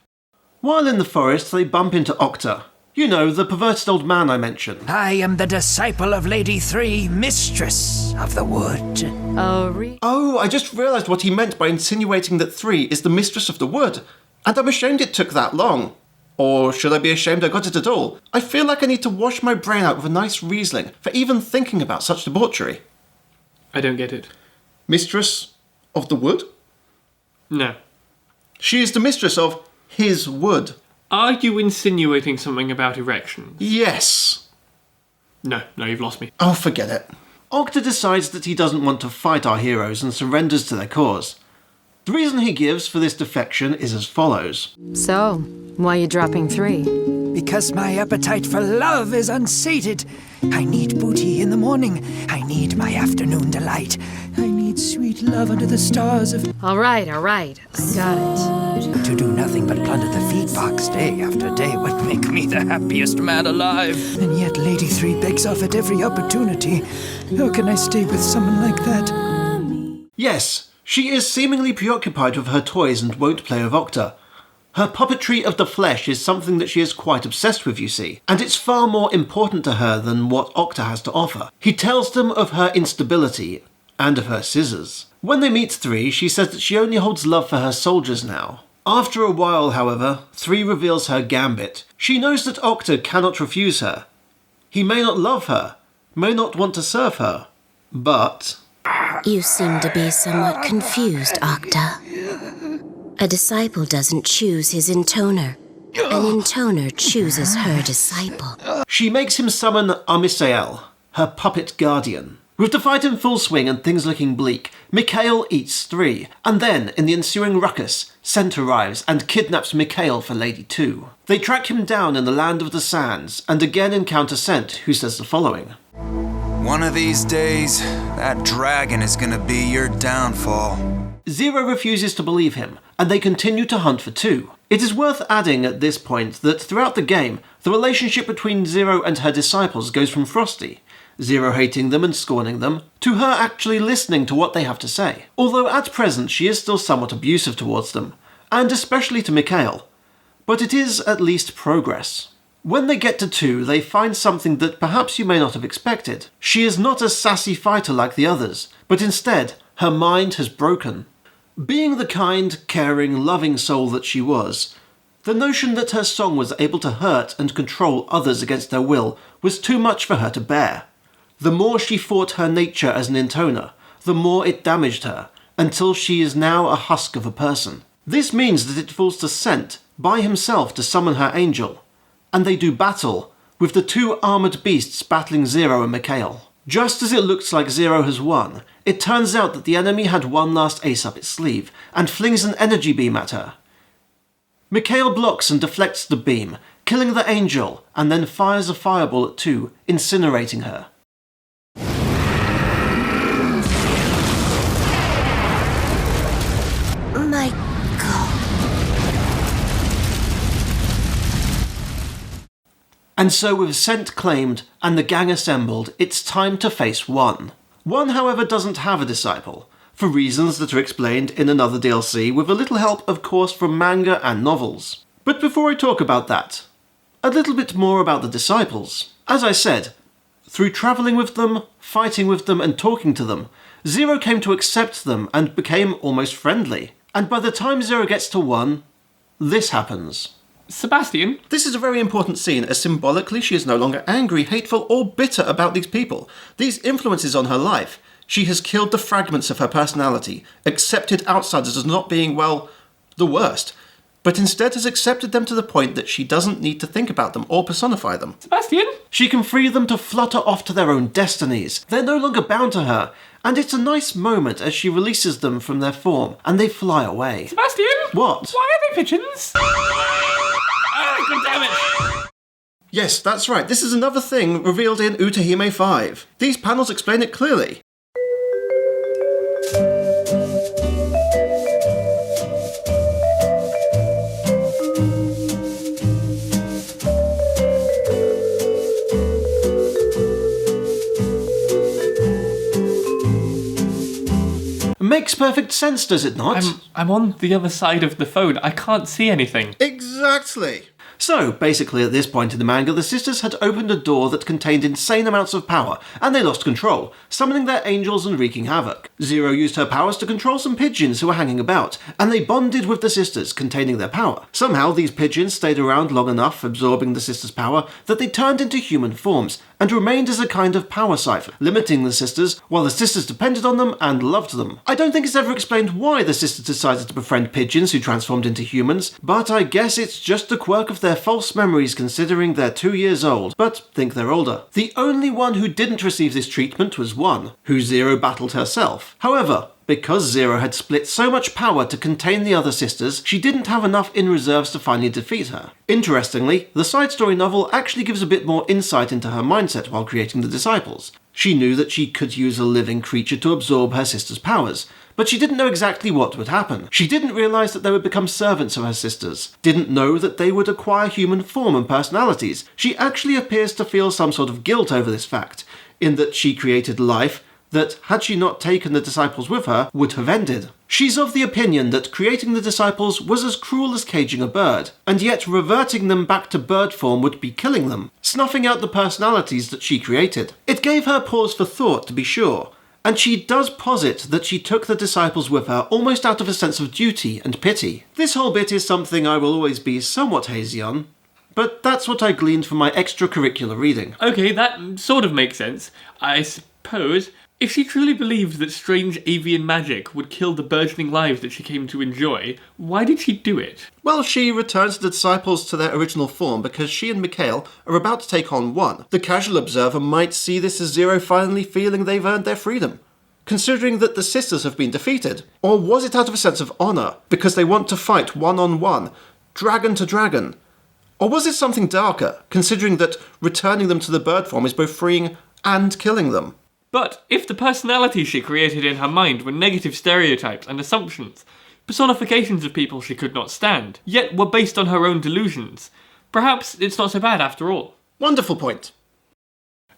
While in the forest, they bump into Octa. You know, the perverted old man I mentioned. I am the disciple of Lady 3, Mistress of the Wood. Oh, I just realised what he meant by insinuating that 3 is the Mistress of the Wood. And I'm ashamed it took that long. Or should I be ashamed I got it at all? I feel like I need to wash my brain out with a nice Riesling for even thinking about such debauchery. I don't get it. Mistress of the Wood? No. She is the mistress of his wood. Are you insinuating something about erections? Yes. No, you've lost me. Oh, forget it. Octa decides that he doesn't want to fight our heroes and surrenders to their cause. The reason he gives for this defection is as follows. So, why are you dropping 3? because my appetite for love is unsated. I need booty in the morning. I need my afternoon delight. I need sweet love under the stars of... All right, I got it. To do nothing but plunder the feed box day after day would make me the happiest man alive. And yet Lady 3 begs off at every opportunity. How can I stay with someone like that? Yes, she is seemingly preoccupied with her toys and won't play with Octa. Her puppetry of the flesh is something that she is quite obsessed with, you see, and it's far more important to her than what Octa has to offer. He tells them of her instability and of her scissors. When they meet 3, she says that she only holds love for her soldiers now. After a while, however, 3 reveals her gambit. She knows that Octa cannot refuse her. He may not love her, may not want to serve her, but... You seem to be somewhat confused, Octa. A disciple doesn't choose his intoner. An intoner chooses her disciple. She makes him summon Amisael, her puppet guardian. With the fight in full swing and things looking bleak, Mikhail eats 3, and then, in the ensuing ruckus, Cent arrives and kidnaps Mikhail for Lady 2. They track him down in the Land of the Sands, and again encounter Cent, who says the following. One of these days, that dragon is gonna be your downfall. Zero refuses to believe him, and they continue to hunt for 2. It is worth adding at this point that throughout the game, the relationship between Zero and her disciples goes from frosty, Zero hating them and scorning them, to her actually listening to what they have to say. Although at present she is still somewhat abusive towards them, and especially to Mikhail. But it is at least progress. When they get to 2, they find something that perhaps you may not have expected. She is not a sassy fighter like the others, but instead, her mind has broken. Being the kind, caring, loving soul that she was, the notion that her song was able to hurt and control others against their will was too much for her to bear. The more she fought her nature as an intoner, the more it damaged her, until she is now a husk of a person. This means that it falls to Cent, by himself, to summon her angel, and they do battle, with the 2 armoured beasts battling Zero and Mikhail. Just as it looks like Zero has won, it turns out that the enemy had one last ace up its sleeve, and flings an energy beam at her. Mikhail blocks and deflects the beam, killing the angel, and then fires a fireball at 2, incinerating her. And so with Cent claimed and the gang assembled, it's time to face 1. 1, however, doesn't have a disciple, for reasons that are explained in another DLC with a little help, of course, from manga and novels. But before I talk about that, a little bit more about the disciples. As I said, through travelling with them, fighting with them and talking to them, Zero came to accept them and became almost friendly. And by the time Zero gets to 1, this happens. Sebastian? This is a very important scene, as symbolically she is no longer angry, hateful, or bitter about these people. These influences on her life. She has killed the fragments of her personality, accepted outsiders as not being, well, the worst, but instead has accepted them to the point that she doesn't need to think about them or personify them. Sebastian? She can free them to flutter off to their own destinies. They're no longer bound to her, and it's a nice moment as she releases them from their form, and they fly away. Sebastian? What? Why are they pigeons? God damn it! Yes, that's right. This is another thing revealed in Utahime 5. These panels explain it clearly. Makes perfect sense, does it not? I'm on the other side of the phone. I can't see anything. Exactly. So, basically at this point in the manga, the sisters had opened a door that contained insane amounts of power, and they lost control, summoning their angels and wreaking havoc. Zero used her powers to control some pigeons who were hanging about, and they bonded with the sisters, containing their power. Somehow, these pigeons stayed around long enough, absorbing the sisters' power, that they turned into human forms, and remained as a kind of power cipher, limiting the sisters, while the sisters depended on them and loved them. I don't think it's ever explained why the sisters decided to befriend pigeons who transformed into humans, but I guess it's just a quirk of their false memories considering they're 2 years old, but think they're older. The only one who didn't receive this treatment was 1, who Zero battled herself. However, Because Zero had split so much power to contain the other sisters, she didn't have enough in reserves to finally defeat her. Interestingly, the side story novel actually gives a bit more insight into her mindset while creating the disciples. She knew that she could use a living creature to absorb her sister's powers, but she didn't know exactly what would happen. She didn't realise that they would become servants of her sisters, didn't know that they would acquire human form and personalities. She actually appears to feel some sort of guilt over this fact, in that she created life that, had she not taken the disciples with her, would have ended. She's of the opinion that creating the disciples was as cruel as caging a bird, and yet reverting them back to bird form would be killing them, snuffing out the personalities that she created. It gave her pause for thought, to be sure, and she does posit that she took the disciples with her almost out of a sense of duty and pity. This whole bit is something I will always be somewhat hazy on, but that's what I gleaned from my extracurricular reading. Okay, that sort of makes sense. I suppose if she truly believed that strange avian magic would kill the burgeoning lives that she came to enjoy, why did she do it? Well, she returns the disciples to their original form because she and Mikhail are about to take on one. The casual observer might see this as Zero finally feeling they've earned their freedom, considering that the sisters have been defeated. Or was it out of a sense of honour, because they want to fight one-on-one, dragon to dragon? Or was it something darker, considering that returning them to the bird form is both freeing and killing them? But if the personalities she created in her mind were negative stereotypes and assumptions, personifications of people she could not stand, yet were based on her own delusions, perhaps it's not so bad after all. Wonderful point.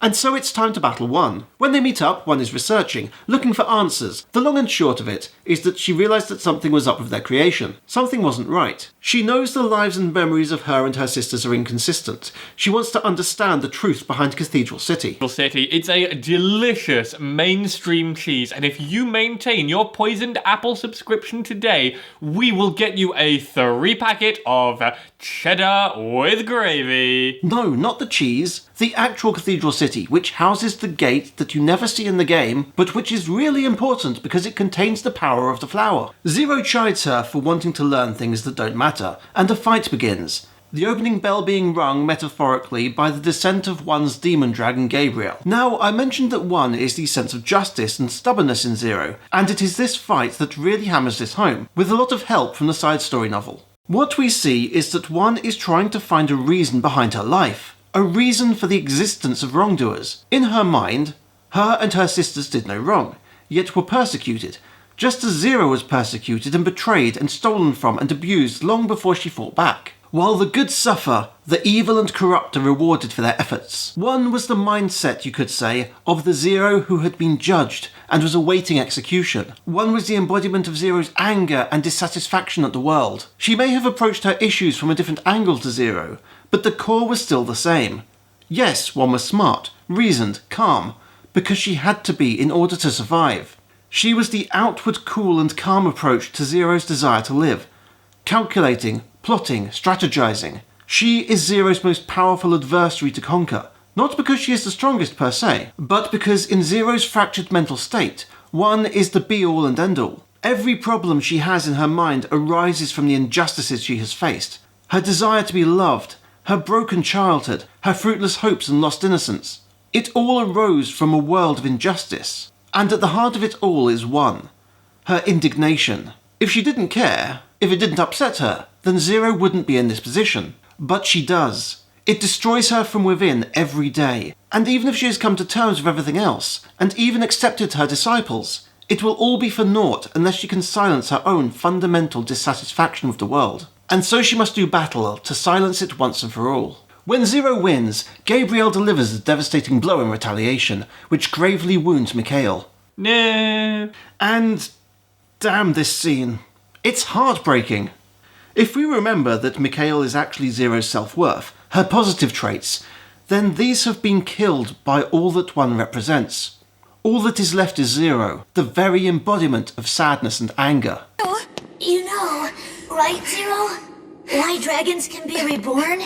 And so it's time to battle one. When they meet up, one is researching, looking for answers. The long and short of it is that she realised that something was up with their creation. Something wasn't right. She knows the lives and memories of her and her sisters are inconsistent. She wants to understand the truth behind Cathedral City. It's a delicious mainstream cheese, and if you maintain your poisoned apple subscription today, we will get you a 3-packet of cheddar with gravy. No, not the cheese. The actual Cathedral City, which houses the gate that you never see in the game, but which is really important because it contains the power of the flower. Zero chides her for wanting to learn things that don't matter, and a fight begins. The opening bell being rung, metaphorically, by the descent of one's demon dragon Gabriel. Now, I mentioned that one is the sense of justice and stubbornness in Zero, and it is this fight that really hammers this home, with a lot of help from the side story novel. What we see is that one is trying to find a reason behind her life. A reason for the existence of wrongdoers. In her mind, her and her sisters did no wrong, yet were persecuted, just as Zero was persecuted and betrayed and stolen from and abused long before she fought back. While the good suffer, the evil and corrupt are rewarded for their efforts. One was the mindset, you could say, of the Zero who had been judged and was awaiting execution. One was the embodiment of Zero's anger and dissatisfaction at the world. She may have approached her issues from a different angle to Zero, but the core was still the same. Yes, one was smart, reasoned, calm, because she had to be in order to survive. She was the outward cool and calm approach to Zero's desire to live. Calculating, plotting, strategizing. She is Zero's most powerful adversary to conquer. Not because she is the strongest per se, but because in Zero's fractured mental state, one is the be-all and end-all. Every problem she has in her mind arises from the injustices she has faced. Her desire to be loved, her broken childhood, her fruitless hopes and lost innocence. It all arose from a world of injustice. And at the heart of it all is one. Her indignation. If she didn't care, if it didn't upset her, then Zero wouldn't be in this position. But she does. It destroys her from within every day. And even if she has come to terms with everything else, and even accepted her disciples, it will all be for naught unless she can silence her own fundamental dissatisfaction with the world. And so she must do battle to silence it once and for all. When Zero wins, Gabriel delivers a devastating blow in retaliation, which gravely wounds Mikhail. No. And damn this scene. It's heartbreaking. If we remember that Mikhail is actually Zero's self-worth, her positive traits, then these have been killed by all that one represents. All that is left is Zero, the very embodiment of sadness and anger. You know, right, Zero? Why dragons can be reborn?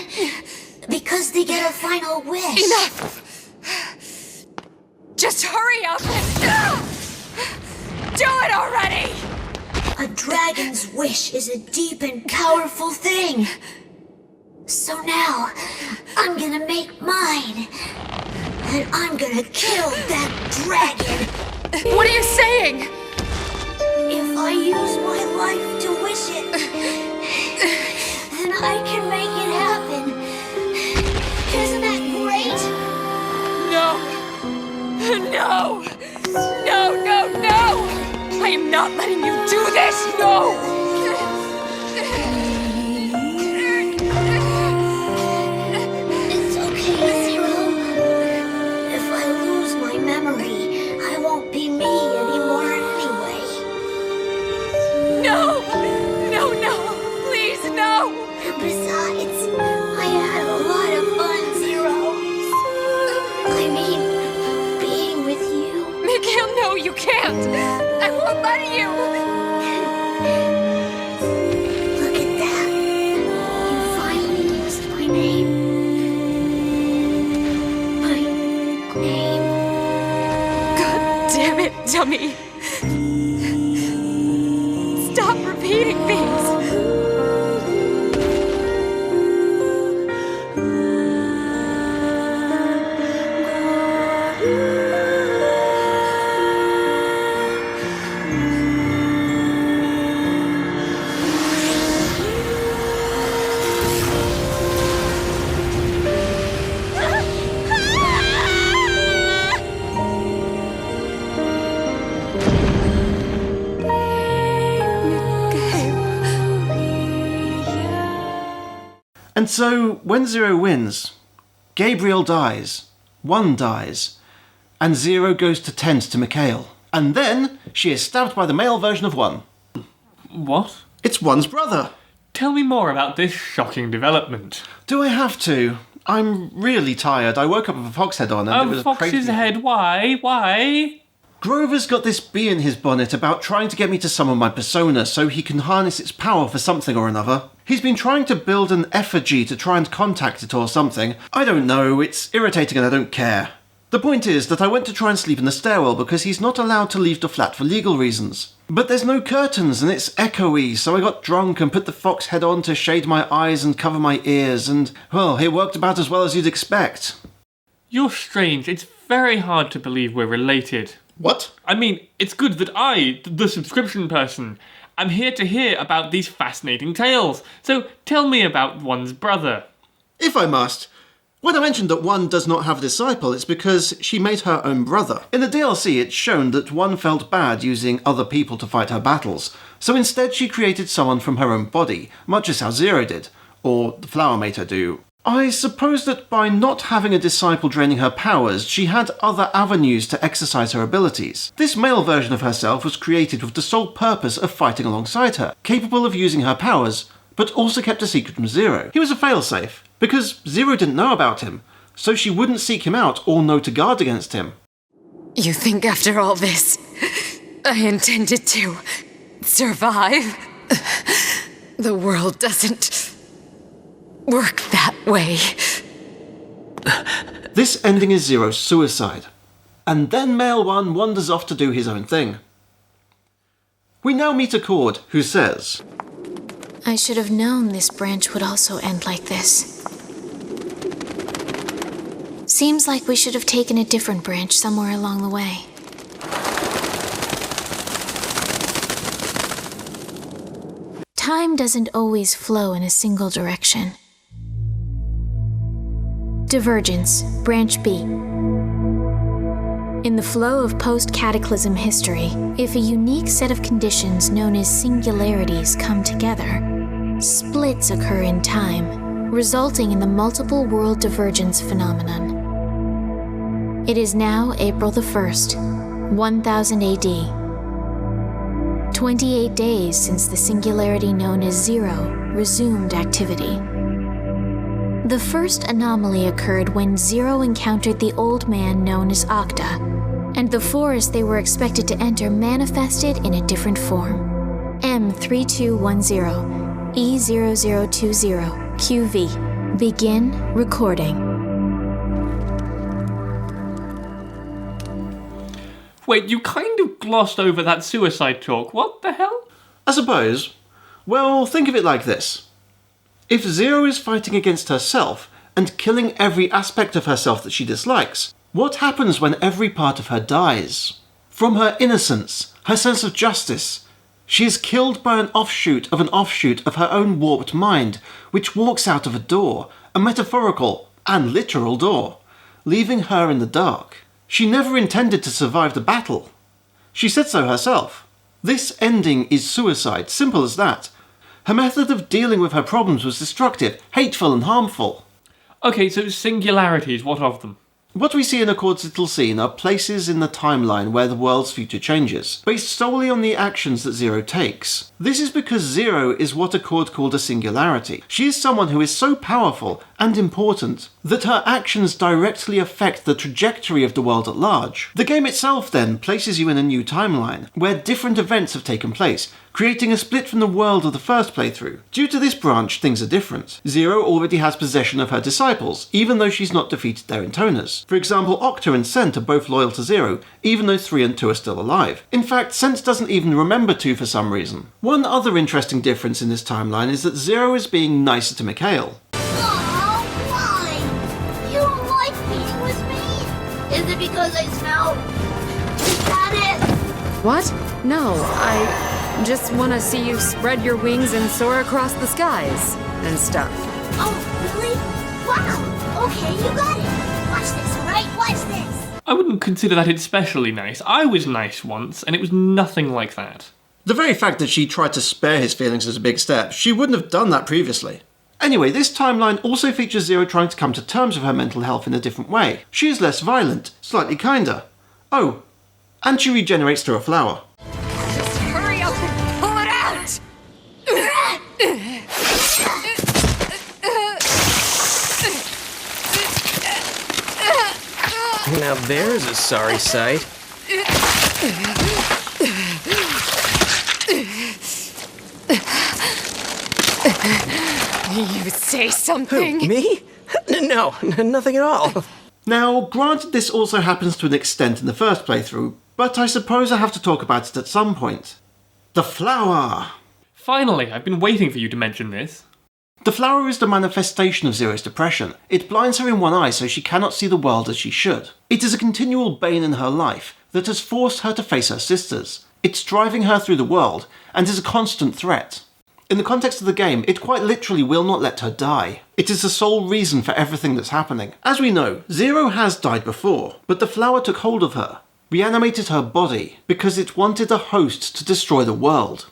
Because they get a final wish. Enough! Just hurry up and... do it already! A dragon's wish is a deep and powerful thing. So now, I'm gonna make mine. And I'm gonna kill that dragon. What are you saying? I use my life to wish it, then I can make it happen. Isn't that great? No! No! No, no, no! I am not letting you do this! No! It's okay, Zero. If I lose my memory, I won't be me anymore anyway. No! No, no! Please, no! Besides, I had a lot of fun, Zero. I mean, being with you. Mikhail, no, you can't! I won't let you! Look at that. You finally used my name. My name. God damn it, dummy! Stop repeating things! And so, when Zero wins, Gabriel dies, One dies, and Zero goes to tend to Mikhail. And then, she is stabbed by the male version of One. What? It's One's brother. Tell me more about this shocking development. Do I have to? I'm really tired. I woke up with a fox head on and it was A fox's crazy. head? Why? Why? Grover's got this bee in his bonnet about trying to get me to summon my persona so he can harness its power for something or another. He's been trying to build an effigy to try and contact it or something. I don't know, it's irritating and I don't care. The point is that I went to try and sleep in the stairwell because he's not allowed to leave the flat for legal reasons. But there's no curtains and it's echoey, so I got drunk and put the fox head on to shade my eyes and cover my ears and, well, it worked about as well as you'd expect. You're strange. It's very hard to believe we're related. What? I mean, it's good that I, the subscription person, am here to hear about these fascinating tales. So tell me about One's brother. If I must. When I mentioned that One does not have a disciple, it's because she made her own brother. In the DLC, it's shown that One felt bad using other people to fight her battles, so instead she created someone from her own body, much as how Zero did, or the flower made her do. I suppose that by not having a disciple draining her powers, she had other avenues to exercise her abilities. This male version of herself was created with the sole purpose of fighting alongside her, capable of using her powers, but also kept a secret from Zero. He was a failsafe, because Zero didn't know about him, so she wouldn't seek him out or know to guard against him. You think after all this, I intended to survive? The world doesn't work that way. This ending is Zero's suicide, and then Male One wanders off to do his own thing. We now meet Accord, who says, I should have known this branch would also end like this. Seems like we should have taken a different branch somewhere along the way. Time doesn't always flow in a single direction. Divergence, Branch B. In the flow of post-cataclysm history, if a unique set of conditions known as singularities come together, splits occur in time, resulting in the multiple world divergence phenomenon. It is now April the 1st, 1000 AD. 28 days since the singularity known as Zero resumed activity. The first anomaly occurred when Zero encountered the old man known as Octa, and the forest they were expected to enter manifested in a different form. M3210, E0020, QV. Begin recording. Wait, you kind of glossed over that suicide talk. What the hell? I suppose. Well, think of it like this. If Zero is fighting against herself and killing every aspect of herself that she dislikes, what happens when every part of her dies? From her innocence, her sense of justice, She is killed by an offshoot of her own warped mind, which walks out of a door, a metaphorical and literal door, leaving her in the dark. She never intended to survive the battle. She said so herself. This ending is suicide, simple as that. Her method of dealing with her problems was destructive, hateful and harmful. Okay, so singularities, what of them? What we see in Accord's little scene are places in the timeline where the world's future changes, based solely on the actions that Zero takes. This is because Zero is what Accord called a singularity. She is someone who is so powerful and important that her actions directly affect the trajectory of the world at large. The game itself then places you in a new timeline, where different events have taken place, creating a split from the world of the first playthrough. Due to this branch, things are different. Zero already has possession of her disciples, even though she's not defeated their intoners. For example, Octa and Cent are both loyal to Zero, even though 3 and 2 are still alive. In fact, Cent doesn't even remember 2 for some reason. One other interesting difference in this timeline is that Zero is being nicer to Mikhail. Aw, why? You don't like being with me? Is it because I smell? Is that it? What? No, I just want to see you spread your wings and soar across the skies and stuff. Oh, really? Wow. Okay, you got it. Watch this, alright? Watch this. I wouldn't consider that especially nice. I was nice once, and it was nothing like that. The very fact that she tried to spare his feelings is a big step. She wouldn't have done that previously. Anyway, this timeline also features Zero trying to come to terms with her mental health in a different way. She is less violent, slightly kinder. Oh, and she regenerates through a flower. Just hurry up and pull it out! Now there's a sorry sight. You say something? Who, me? No, nothing at all. Now, granted this also happens to an extent in the first playthrough, but I suppose I have to talk about it at some point. The flower! Finally, I've been waiting for you to mention this. The flower is the manifestation of Zero's depression. It blinds her in one eye so she cannot see the world as she should. It is a continual bane in her life that has forced her to face her sisters. It's driving her through the world, and is a constant threat. In the context of the game, it quite literally will not let her die. It is the sole reason for everything that's happening. As we know, Zero has died before, but the flower took hold of her, reanimated her body, because it wanted a host to destroy the world.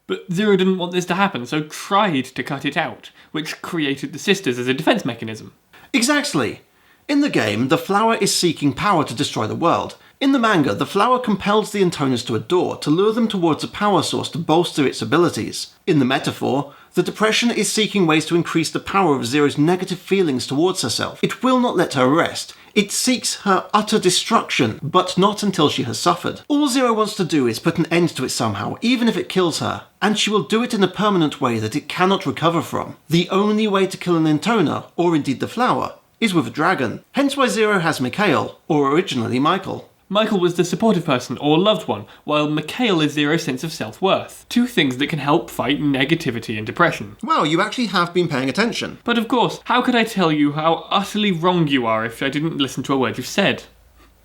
But Zero didn't want this to happen, so tried to cut it out, which created the sisters as a defense mechanism. Exactly. In the game, the flower is seeking power to destroy the world. In the manga, the flower compels the intoners to a door to lure them towards a power source to bolster its abilities. In the metaphor, the depression is seeking ways to increase the power of Zero's negative feelings towards herself. It will not let her rest. It seeks her utter destruction, but not until she has suffered. All Zero wants to do is put an end to it somehow, even if it kills her, and she will do it in a permanent way that it cannot recover from. The only way to kill an intoner, or indeed the flower, is with a dragon. Hence why Zero has Mikhail, or originally Michael. Michael was the supportive person, or loved one, while Mikhail is Zero's sense of self-worth. Two things that can help fight negativity and depression. Wow, you actually have been paying attention. But of course, how could I tell you how utterly wrong you are if I didn't listen to a word you've said?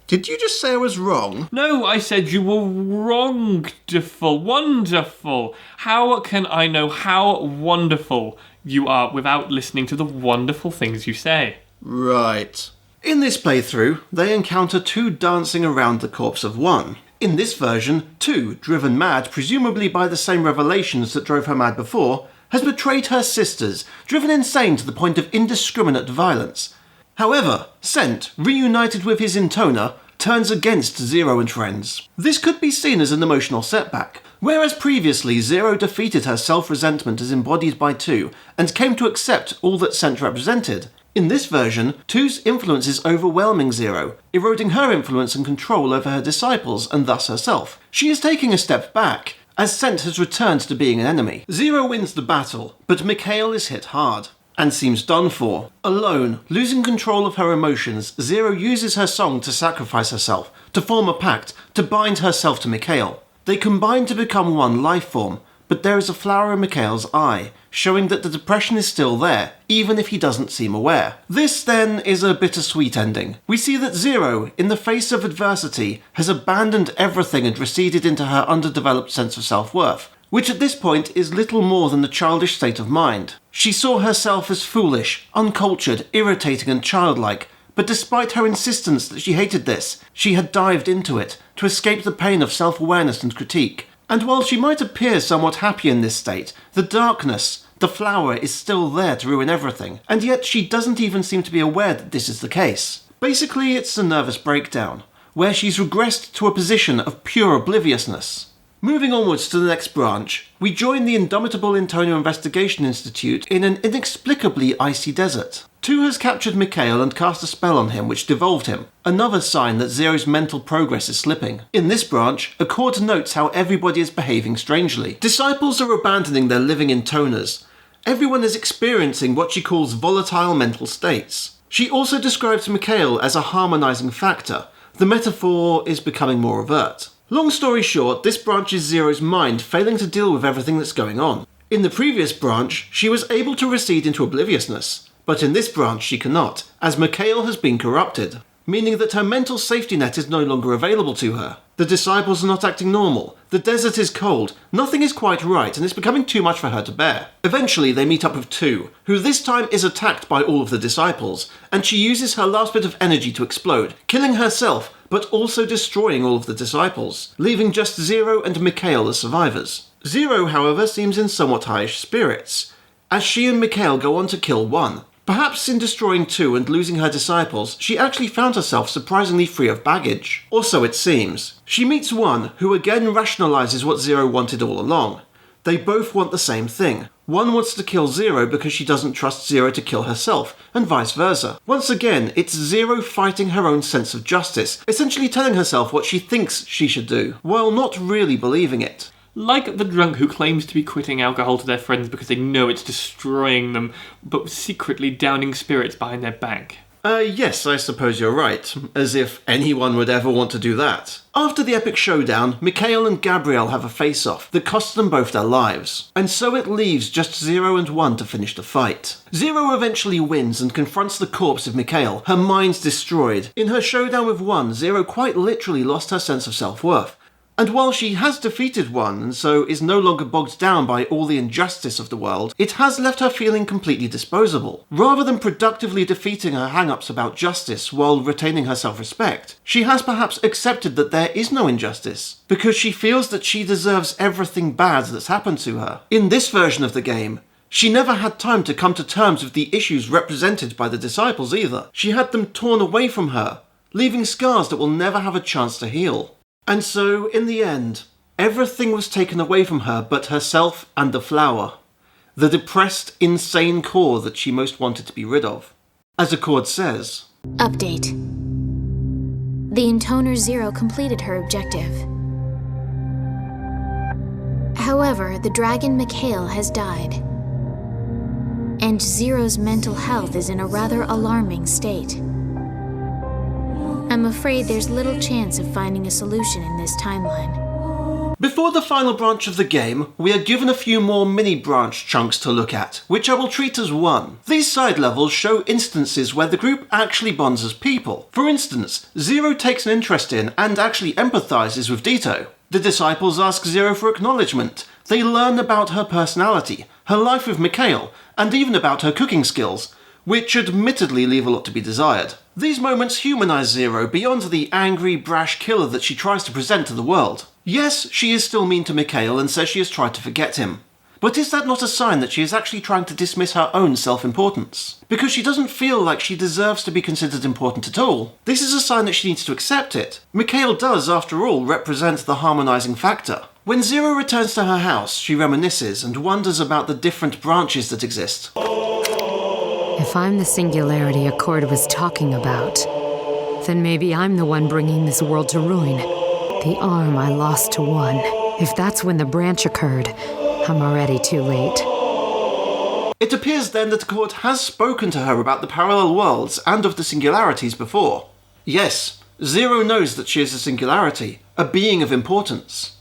Did you just say I was wrong? No, I said you were wrongful, wonderful. How can I know how wonderful you are without listening to the wonderful things you say? Right. In this playthrough, they encounter 2 dancing around the corpse of 1. In this version, 2, driven mad presumably by the same revelations that drove her mad before, has betrayed her sisters, driven insane to the point of indiscriminate violence. However, Cent, reunited with his intoner, turns against Zero and friends. This could be seen as an emotional setback. Whereas previously Zero defeated her self-resentment as embodied by 2, and came to accept all that Cent represented, in this version, 2's influence is overwhelming Zero, eroding her influence and control over her disciples and thus herself. She is taking a step back, as Cent has returned to being an enemy. Zero wins the battle, but Mikhail is hit hard, and seems done for. Alone, losing control of her emotions, Zero uses her song to sacrifice herself, to form a pact, to bind herself to Mikhail. They combine to become one life form, but there is a flower in Mikhail's eye, showing that the depression is still there, even if he doesn't seem aware. This, then, is a bittersweet ending. We see that Zero, in the face of adversity, has abandoned everything and receded into her underdeveloped sense of self-worth, which at this point is little more than the childish state of mind. She saw herself as foolish, uncultured, irritating and childlike, but despite her insistence that she hated this, she had dived into it, to escape the pain of self-awareness and critique. And while she might appear somewhat happy in this state, the darkness, the flower, is still there to ruin everything, and yet she doesn't even seem to be aware that this is the case. Basically, it's a nervous breakdown, where she's regressed to a position of pure obliviousness. Moving onwards to the next branch, we join the indomitable Intono Investigation Institute in an inexplicably icy desert. 2 has captured Mikhail and cast a spell on him which devolved him, another sign that Zero's mental progress is slipping. In this branch, Accord notes how everybody is behaving strangely. Disciples are abandoning their living Intoners. Everyone is experiencing what she calls volatile mental states. She also describes Mikhail as a harmonizing factor. The metaphor is becoming more overt. Long story short, this branch is Zero's mind failing to deal with everything that's going on. In the previous branch, she was able to recede into obliviousness, but in this branch she cannot, as Mikhail has been corrupted, meaning that her mental safety net is no longer available to her. The disciples are not acting normal, the desert is cold, nothing is quite right, and it's becoming too much for her to bear. Eventually they meet up with 2, who this time is attacked by all of the disciples, and she uses her last bit of energy to explode, killing herself, but also destroying all of the disciples, leaving just Zero and Mikhail as survivors. Zero, however, seems in somewhat highish spirits, as she and Mikhail go on to kill 1. Perhaps in destroying 2 and losing her disciples, she actually found herself surprisingly free of baggage. Or so it seems. She meets 1, who again rationalizes what Zero wanted all along. They both want the same thing. 1 wants to kill Zero because she doesn't trust Zero to kill herself, and vice versa. Once again, it's Zero fighting her own sense of justice, essentially telling herself what she thinks she should do, while not really believing it. Like the drunk who claims to be quitting alcohol to their friends because they know it's destroying them, but secretly downing spirits behind their back. Yes, I suppose you're right. As if anyone would ever want to do that. After the epic showdown, Mikhail and Gabrielle have a face-off that costs them both their lives. And so it leaves just Zero and 1 to finish the fight. Zero eventually wins and confronts the corpse of Mikhail, her mind's destroyed. In her showdown with 1, Zero quite literally lost her sense of self-worth. And while she has defeated 1, and so is no longer bogged down by all the injustice of the world, it has left her feeling completely disposable. Rather than productively defeating her hang-ups about justice while retaining her self-respect, she has perhaps accepted that there is no injustice, because she feels that she deserves everything bad that's happened to her. In this version of the game, she never had time to come to terms with the issues represented by the disciples either. She had them torn away from her, leaving scars that will never have a chance to heal. And so, in the end, everything was taken away from her but herself and the flower. The depressed, insane core that she most wanted to be rid of. As Accord says... Update. The Intoner Zero completed her objective. However, the dragon Mikhail has died. And Zero's mental health is in a rather alarming state. I'm afraid there's little chance of finding a solution in this timeline. Before the final branch of the game, we are given a few more mini-branch chunks to look at, which I will treat as one. These side levels show instances where the group actually bonds as people. For instance, Zero takes an interest in and actually empathizes with Dito. The disciples ask Zero for acknowledgement. They learn about her personality, her life with Mikhail, and even about her cooking skills, which admittedly leave a lot to be desired. These moments humanize Zero beyond the angry, brash killer that she tries to present to the world. Yes, she is still mean to Mikhail and says she has tried to forget him. But is that not a sign that she is actually trying to dismiss her own self-importance? Because she doesn't feel like she deserves to be considered important at all. This is a sign that she needs to accept it. Mikhail does, after all, represent the harmonizing factor. When Zero returns to her house, she reminisces and wonders about the different branches that exist. If I'm the singularity Accord was talking about, then maybe I'm the one bringing this world to ruin. The arm I lost to 1. If that's when the branch occurred, I'm already too late. It appears then that Accord has spoken to her about the parallel worlds and of the singularities before. Yes, Zero knows that she is a singularity, a being of importance.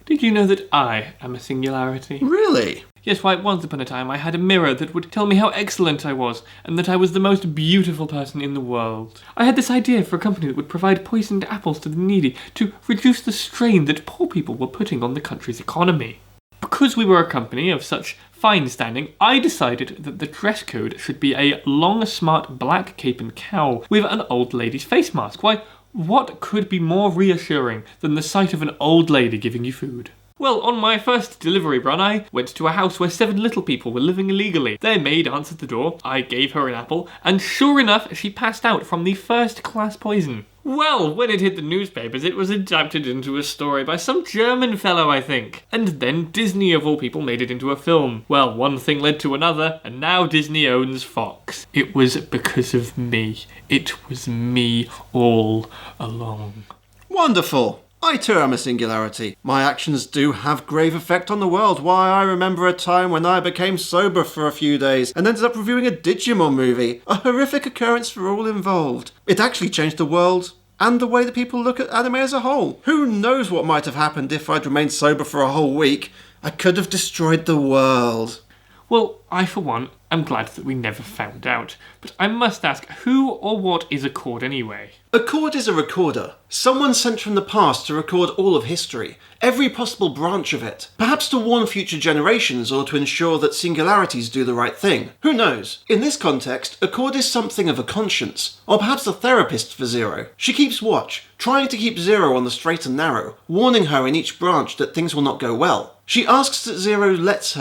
Did you know that I am a singularity? Really? Yes, why, once upon a time I had a mirror that would tell me how excellent I was, and that I was the most beautiful person in the world. I had this idea for a company that would provide poisoned apples to the needy to reduce the strain that poor people were putting on the country's economy. Because we were a company of such fine standing, I decided that the dress code should be a long, smart black cape and cowl with an old lady's face mask. Why, what could be more reassuring than the sight of an old lady giving you food? Well, on my first delivery run, I went to a house where 7 little people were living illegally. Their maid answered the door, I gave her an apple, and sure enough, she passed out from the first-class poison. Well, when it hit the newspapers, it was adapted into a story by some German fellow, I think. And then Disney, of all people, made it into a film. Well, one thing led to another, and now Disney owns Fox. It was because of me. It was me all along. Wonderful! I too am a singularity. My actions do have grave effect on the world. Why, I remember a time when I became sober for a few days and ended up reviewing a Digimon movie. A horrific occurrence for all involved. It actually changed the world and the way that people look at anime as a whole. Who knows what might have happened if I'd remained sober for a whole week? I could have destroyed the world. Well, I for one am glad that we never found out. But I must ask, who or what is a chord anyway? A chord is a recorder. Someone sent from the past to record all of history, every possible branch of it. Perhaps to warn future generations or to ensure that singularities do the right thing. Who knows? In this context, a chord is something of a conscience, or perhaps a therapist for Zero. She keeps watch, trying to keep Zero on the straight and narrow, warning her in each branch that things will not go well. She asks that Zero lets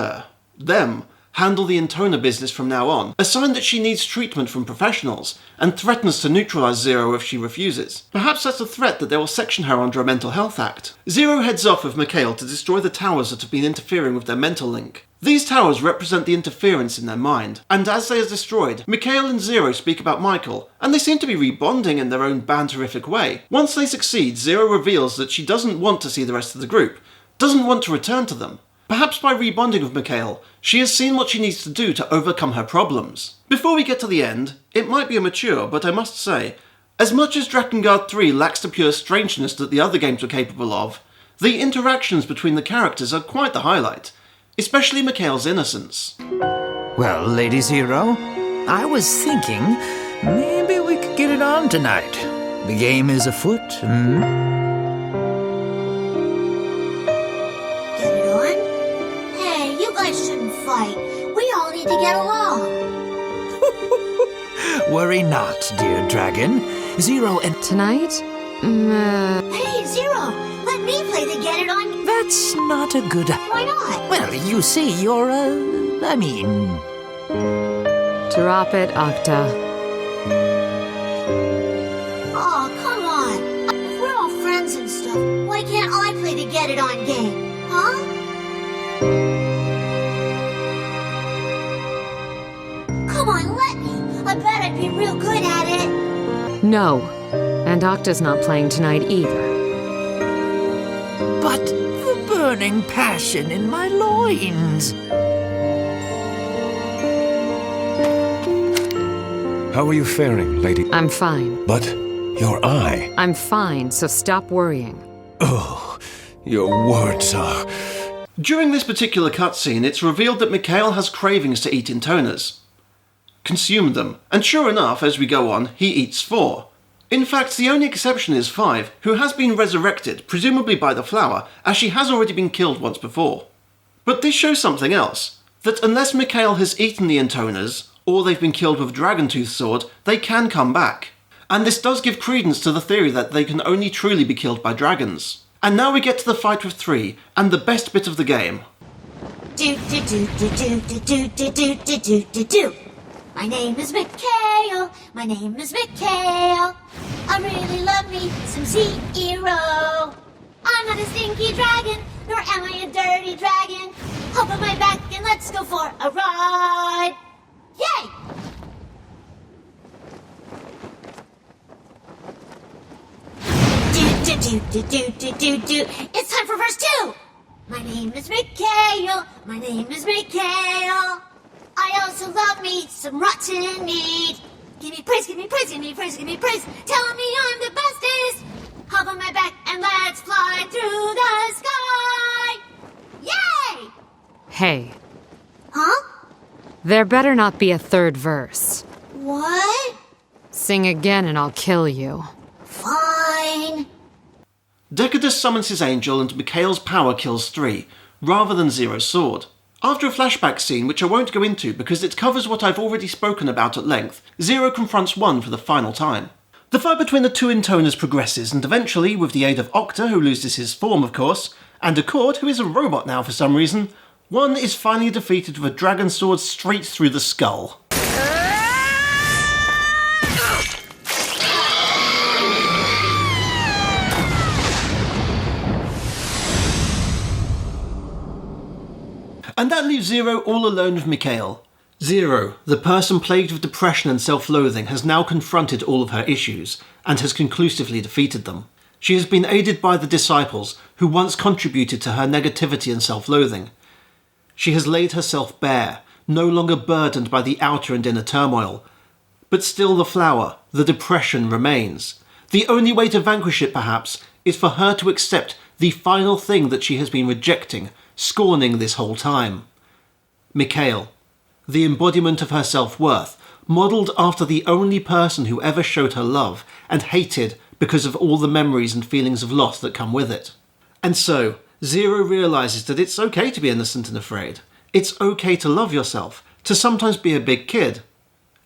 them, handle the intoner business from now on, a sign that she needs treatment from professionals, and threatens to neutralise Zero if she refuses. Perhaps that's a threat that they will section her under a mental health act. Zero heads off with Mikhail to destroy the towers that have been interfering with their mental link. These towers represent the interference in their mind, and as they are destroyed, Mikhail and Zero speak about Michael, and they seem to be rebonding in their own banterific way. Once they succeed, Zero reveals that she doesn't want to see the rest of the group, doesn't want to return to them. Perhaps by rebonding with Mikhail, she has seen what she needs to do to overcome her problems. Before we get to the end, it might be immature, but I must say, as much as Drakengard 3 lacks the pure strangeness that the other games were capable of, the interactions between the characters are quite the highlight, especially Mikhail's innocence. Well, Lady Zero, I was thinking maybe we could get it on tonight. The game is afoot, Shouldn't fight. We all need to get along. Worry not, dear dragon. Zero and... Tonight? Hey, Zero! Let me play the Get It On. That's not a good... Why not? Well, you see, you're I mean... Drop it, Octa. Oh, come on. If we're all friends and stuff, why can't I play the Get It On game? Huh? Come on, let me. I bet I'd be real good at it. No. And Octa's not playing tonight either. But the burning passion in my loins. How are you faring, lady? I'm fine. But your eye... I'm fine, so stop worrying. Oh, your words are... During this particular cutscene, it's revealed that Mikhail has cravings to eat intoners. Consume them, and sure enough, as we go on, he eats 4. In fact, the only exception is 5, who has been resurrected, presumably by the flower, as she has already been killed once before. But this shows something else, that unless Mikhail has eaten the intoners, or they've been killed with Dragontooth's sword, they can come back. And this does give credence to the theory that they can only truly be killed by dragons. And now we get to the fight with 3, and the best bit of the game. My name is Mikhail, my name is Mikhail. I really love me some Zero. I'm not a stinky dragon, nor am I a dirty dragon. Hop on my back and let's go for a ride. Yay! It's time for verse 2. My name is Mikhail, my name is Mikhail. I also love me some rotten meat. Give me praise, give me praise, give me praise, give me praise. Tell me I'm the bestest. Hop on my back and let's fly through the sky. Hey, Huh? there better not be a third verse. What? Sing again and I'll kill you. Fine. Decadus summons his angel and Mikhail's power kills 3, rather than Zero's sword. After a flashback scene, which I won't go into because it covers what I've already spoken about at length, Zero confronts 1 for the final time. The fight between the two intoners progresses, and eventually, with the aid of Octa, who loses his form of course, and Accord, who is a robot now for some reason, 1 is finally defeated with a dragon sword straight through the skull. And that leaves Zero all alone with Mikhail. Zero, the person plagued with depression and self-loathing, has now confronted all of her issues, and has conclusively defeated them. She has been aided by the disciples, who once contributed to her negativity and self-loathing. She has laid herself bare, no longer burdened by the outer and inner turmoil. But still the flower, the depression, remains. The only way to vanquish it, perhaps, is for her to accept the final thing that she has been rejecting, scorning this whole time. Mikhail, the embodiment of her self-worth, modelled after the only person who ever showed her love, and hated because of all the memories and feelings of loss that come with it. And so, Zero realises that it's okay to be innocent and afraid. It's okay to love yourself, to sometimes be a big kid.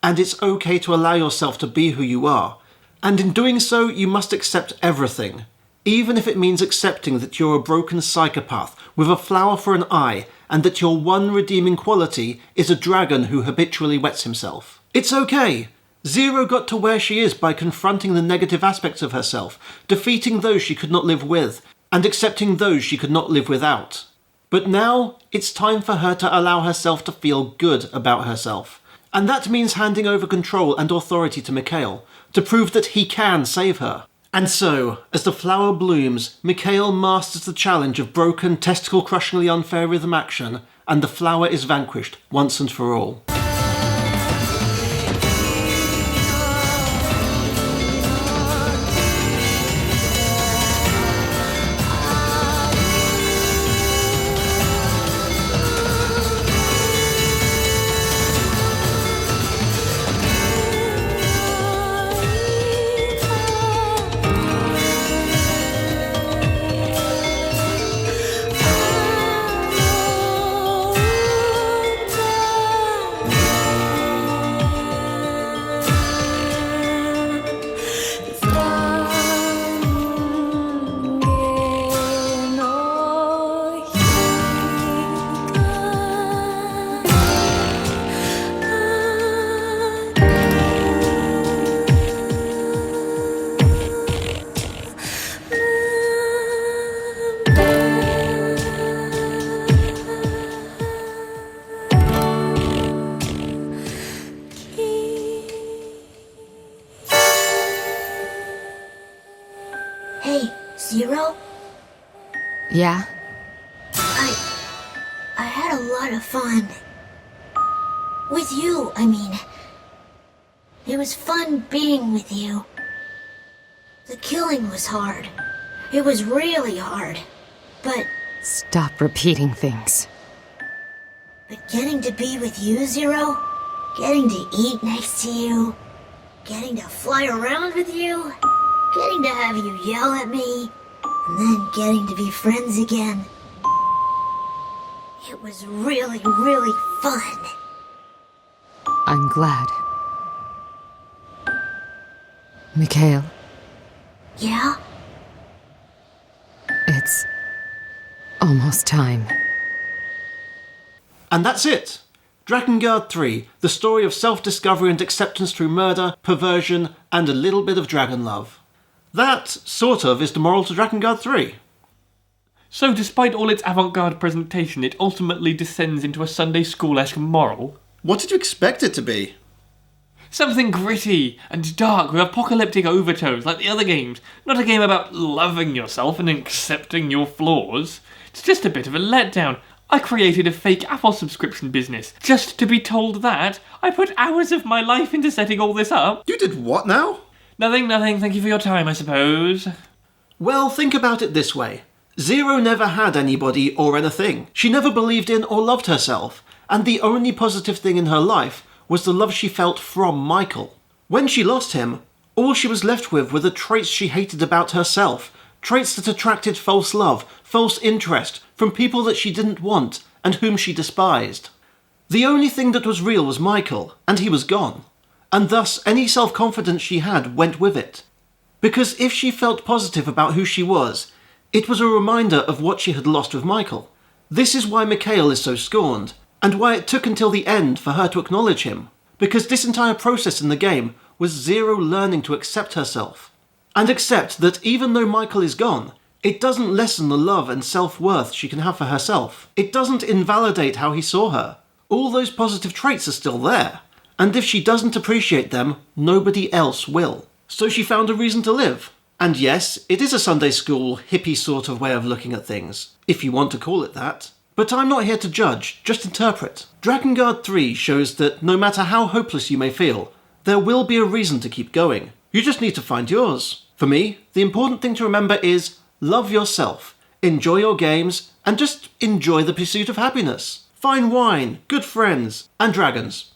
And it's okay to allow yourself to be who you are. And in doing so, you must accept everything. Even if it means accepting that you're a broken psychopath with a flower for an eye, and that your one redeeming quality is a dragon who habitually wets himself. It's okay. Zero got to where she is by confronting the negative aspects of herself, defeating those she could not live with, and accepting those she could not live without. But now, it's time for her to allow herself to feel good about herself. And that means handing over control and authority to Mikhail, to prove that he can save her. And so, as the flower blooms, Mikhail masters the challenge of broken, testicle-crushingly unfair rhythm action, and the flower is vanquished once and for all. Hey, Zero? Yeah? I had a lot of fun. With you, I mean. It was fun being with you. The killing was hard. It was really hard. But Stop repeating things. getting to be with you, Zero, getting to eat next to you, getting to fly around with you, getting to have you yell at me, and then getting to be friends again. It was really, really fun. I'm glad. Mikhail, Yeah? it's almost time. And that's it! Drakengard 3, the story of self-discovery and acceptance through murder, perversion, and a little bit of dragon love. That, sort of, is the moral to Drakengard 3. So despite all its avant-garde presentation, it ultimately descends into a Sunday school-esque moral. What did you expect it to be? Something gritty and dark with apocalyptic overtones like the other games. Not a game about loving yourself and accepting your flaws. It's just a bit of a letdown. I created a fake Apple subscription business just to be told that. I put hours of my life into setting all this up. You did what now? Nothing. Thank you for your time, I suppose. Well, think about it this way. Zero never had anybody or anything. She never believed in or loved herself, and the only positive thing in her life was the love she felt from Michael. When she lost him, all she was left with were the traits she hated about herself, traits that attracted false love, false interest, from people that she didn't want and whom she despised. The only thing that was real was Michael, and he was gone, and thus any self-confidence she had went with it. Because if she felt positive about who she was, it was a reminder of what she had lost with Michael. This is why Mikhail is so scorned, and why it took until the end for her to acknowledge him, because this entire process in the game was Zero learning to accept herself, and accept that even though Michael is gone, it doesn't lessen the love and self-worth she can have for herself. It doesn't invalidate how he saw her. All those positive traits are still there, and if she doesn't appreciate them, nobody else will. So she found a reason to live. And yes, it is a Sunday school, hippie sort of way of looking at things, if you want to call it that. But I'm not here to judge, just interpret. Drakengard 3 shows that no matter how hopeless you may feel, there will be a reason to keep going. You just need to find yours. For me, the important thing to remember is love yourself, enjoy your games, and just enjoy the pursuit of happiness. Fine wine, good friends, and dragons.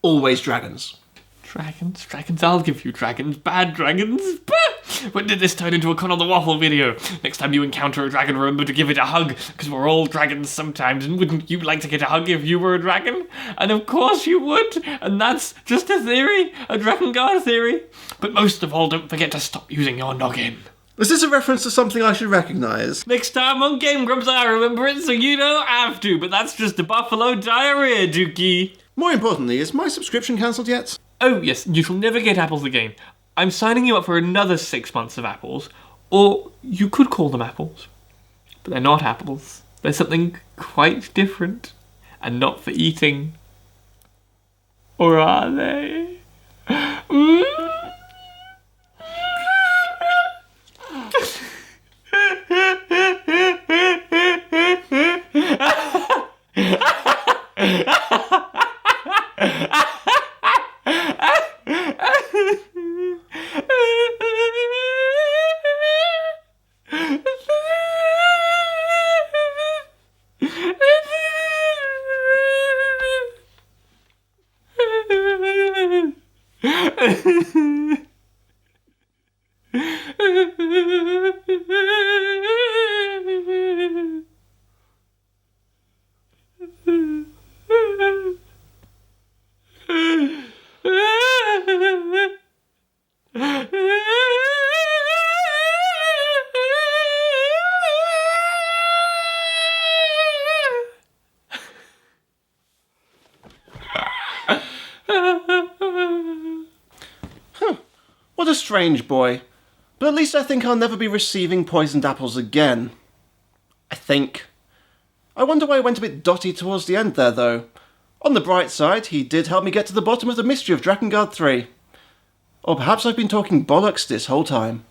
Always dragons. Dragons, I'll give you dragons. Bad dragons. Bah! When did this turn into a Con on the Waffle video? Next time you encounter a dragon, remember to give it a hug, because we're all dragons sometimes, and wouldn't you like to get a hug if you were a dragon? And of course you would, and that's just a theory, a Drakengard theory. But most of all, don't forget to stop using your noggin. Was this a reference to something I should recognise? Next time on Game Grumps, I remember it, so you don't have to, but that's just a buffalo diarrhea, Dookie. More importantly, is my subscription cancelled yet? Oh yes, you shall never get apples again. I'm signing you up for another 6 months of apples, or you could call them apples. But they're not apples. They're something quite different, and not for eating. Or are they? What a strange boy. But at least I think I'll never be receiving poisoned apples again. I think. I wonder why I went a bit dotty towards the end there, though. On the bright side, he did help me get to the bottom of the mystery of Drakengard 3. Or perhaps I've been talking bollocks this whole time.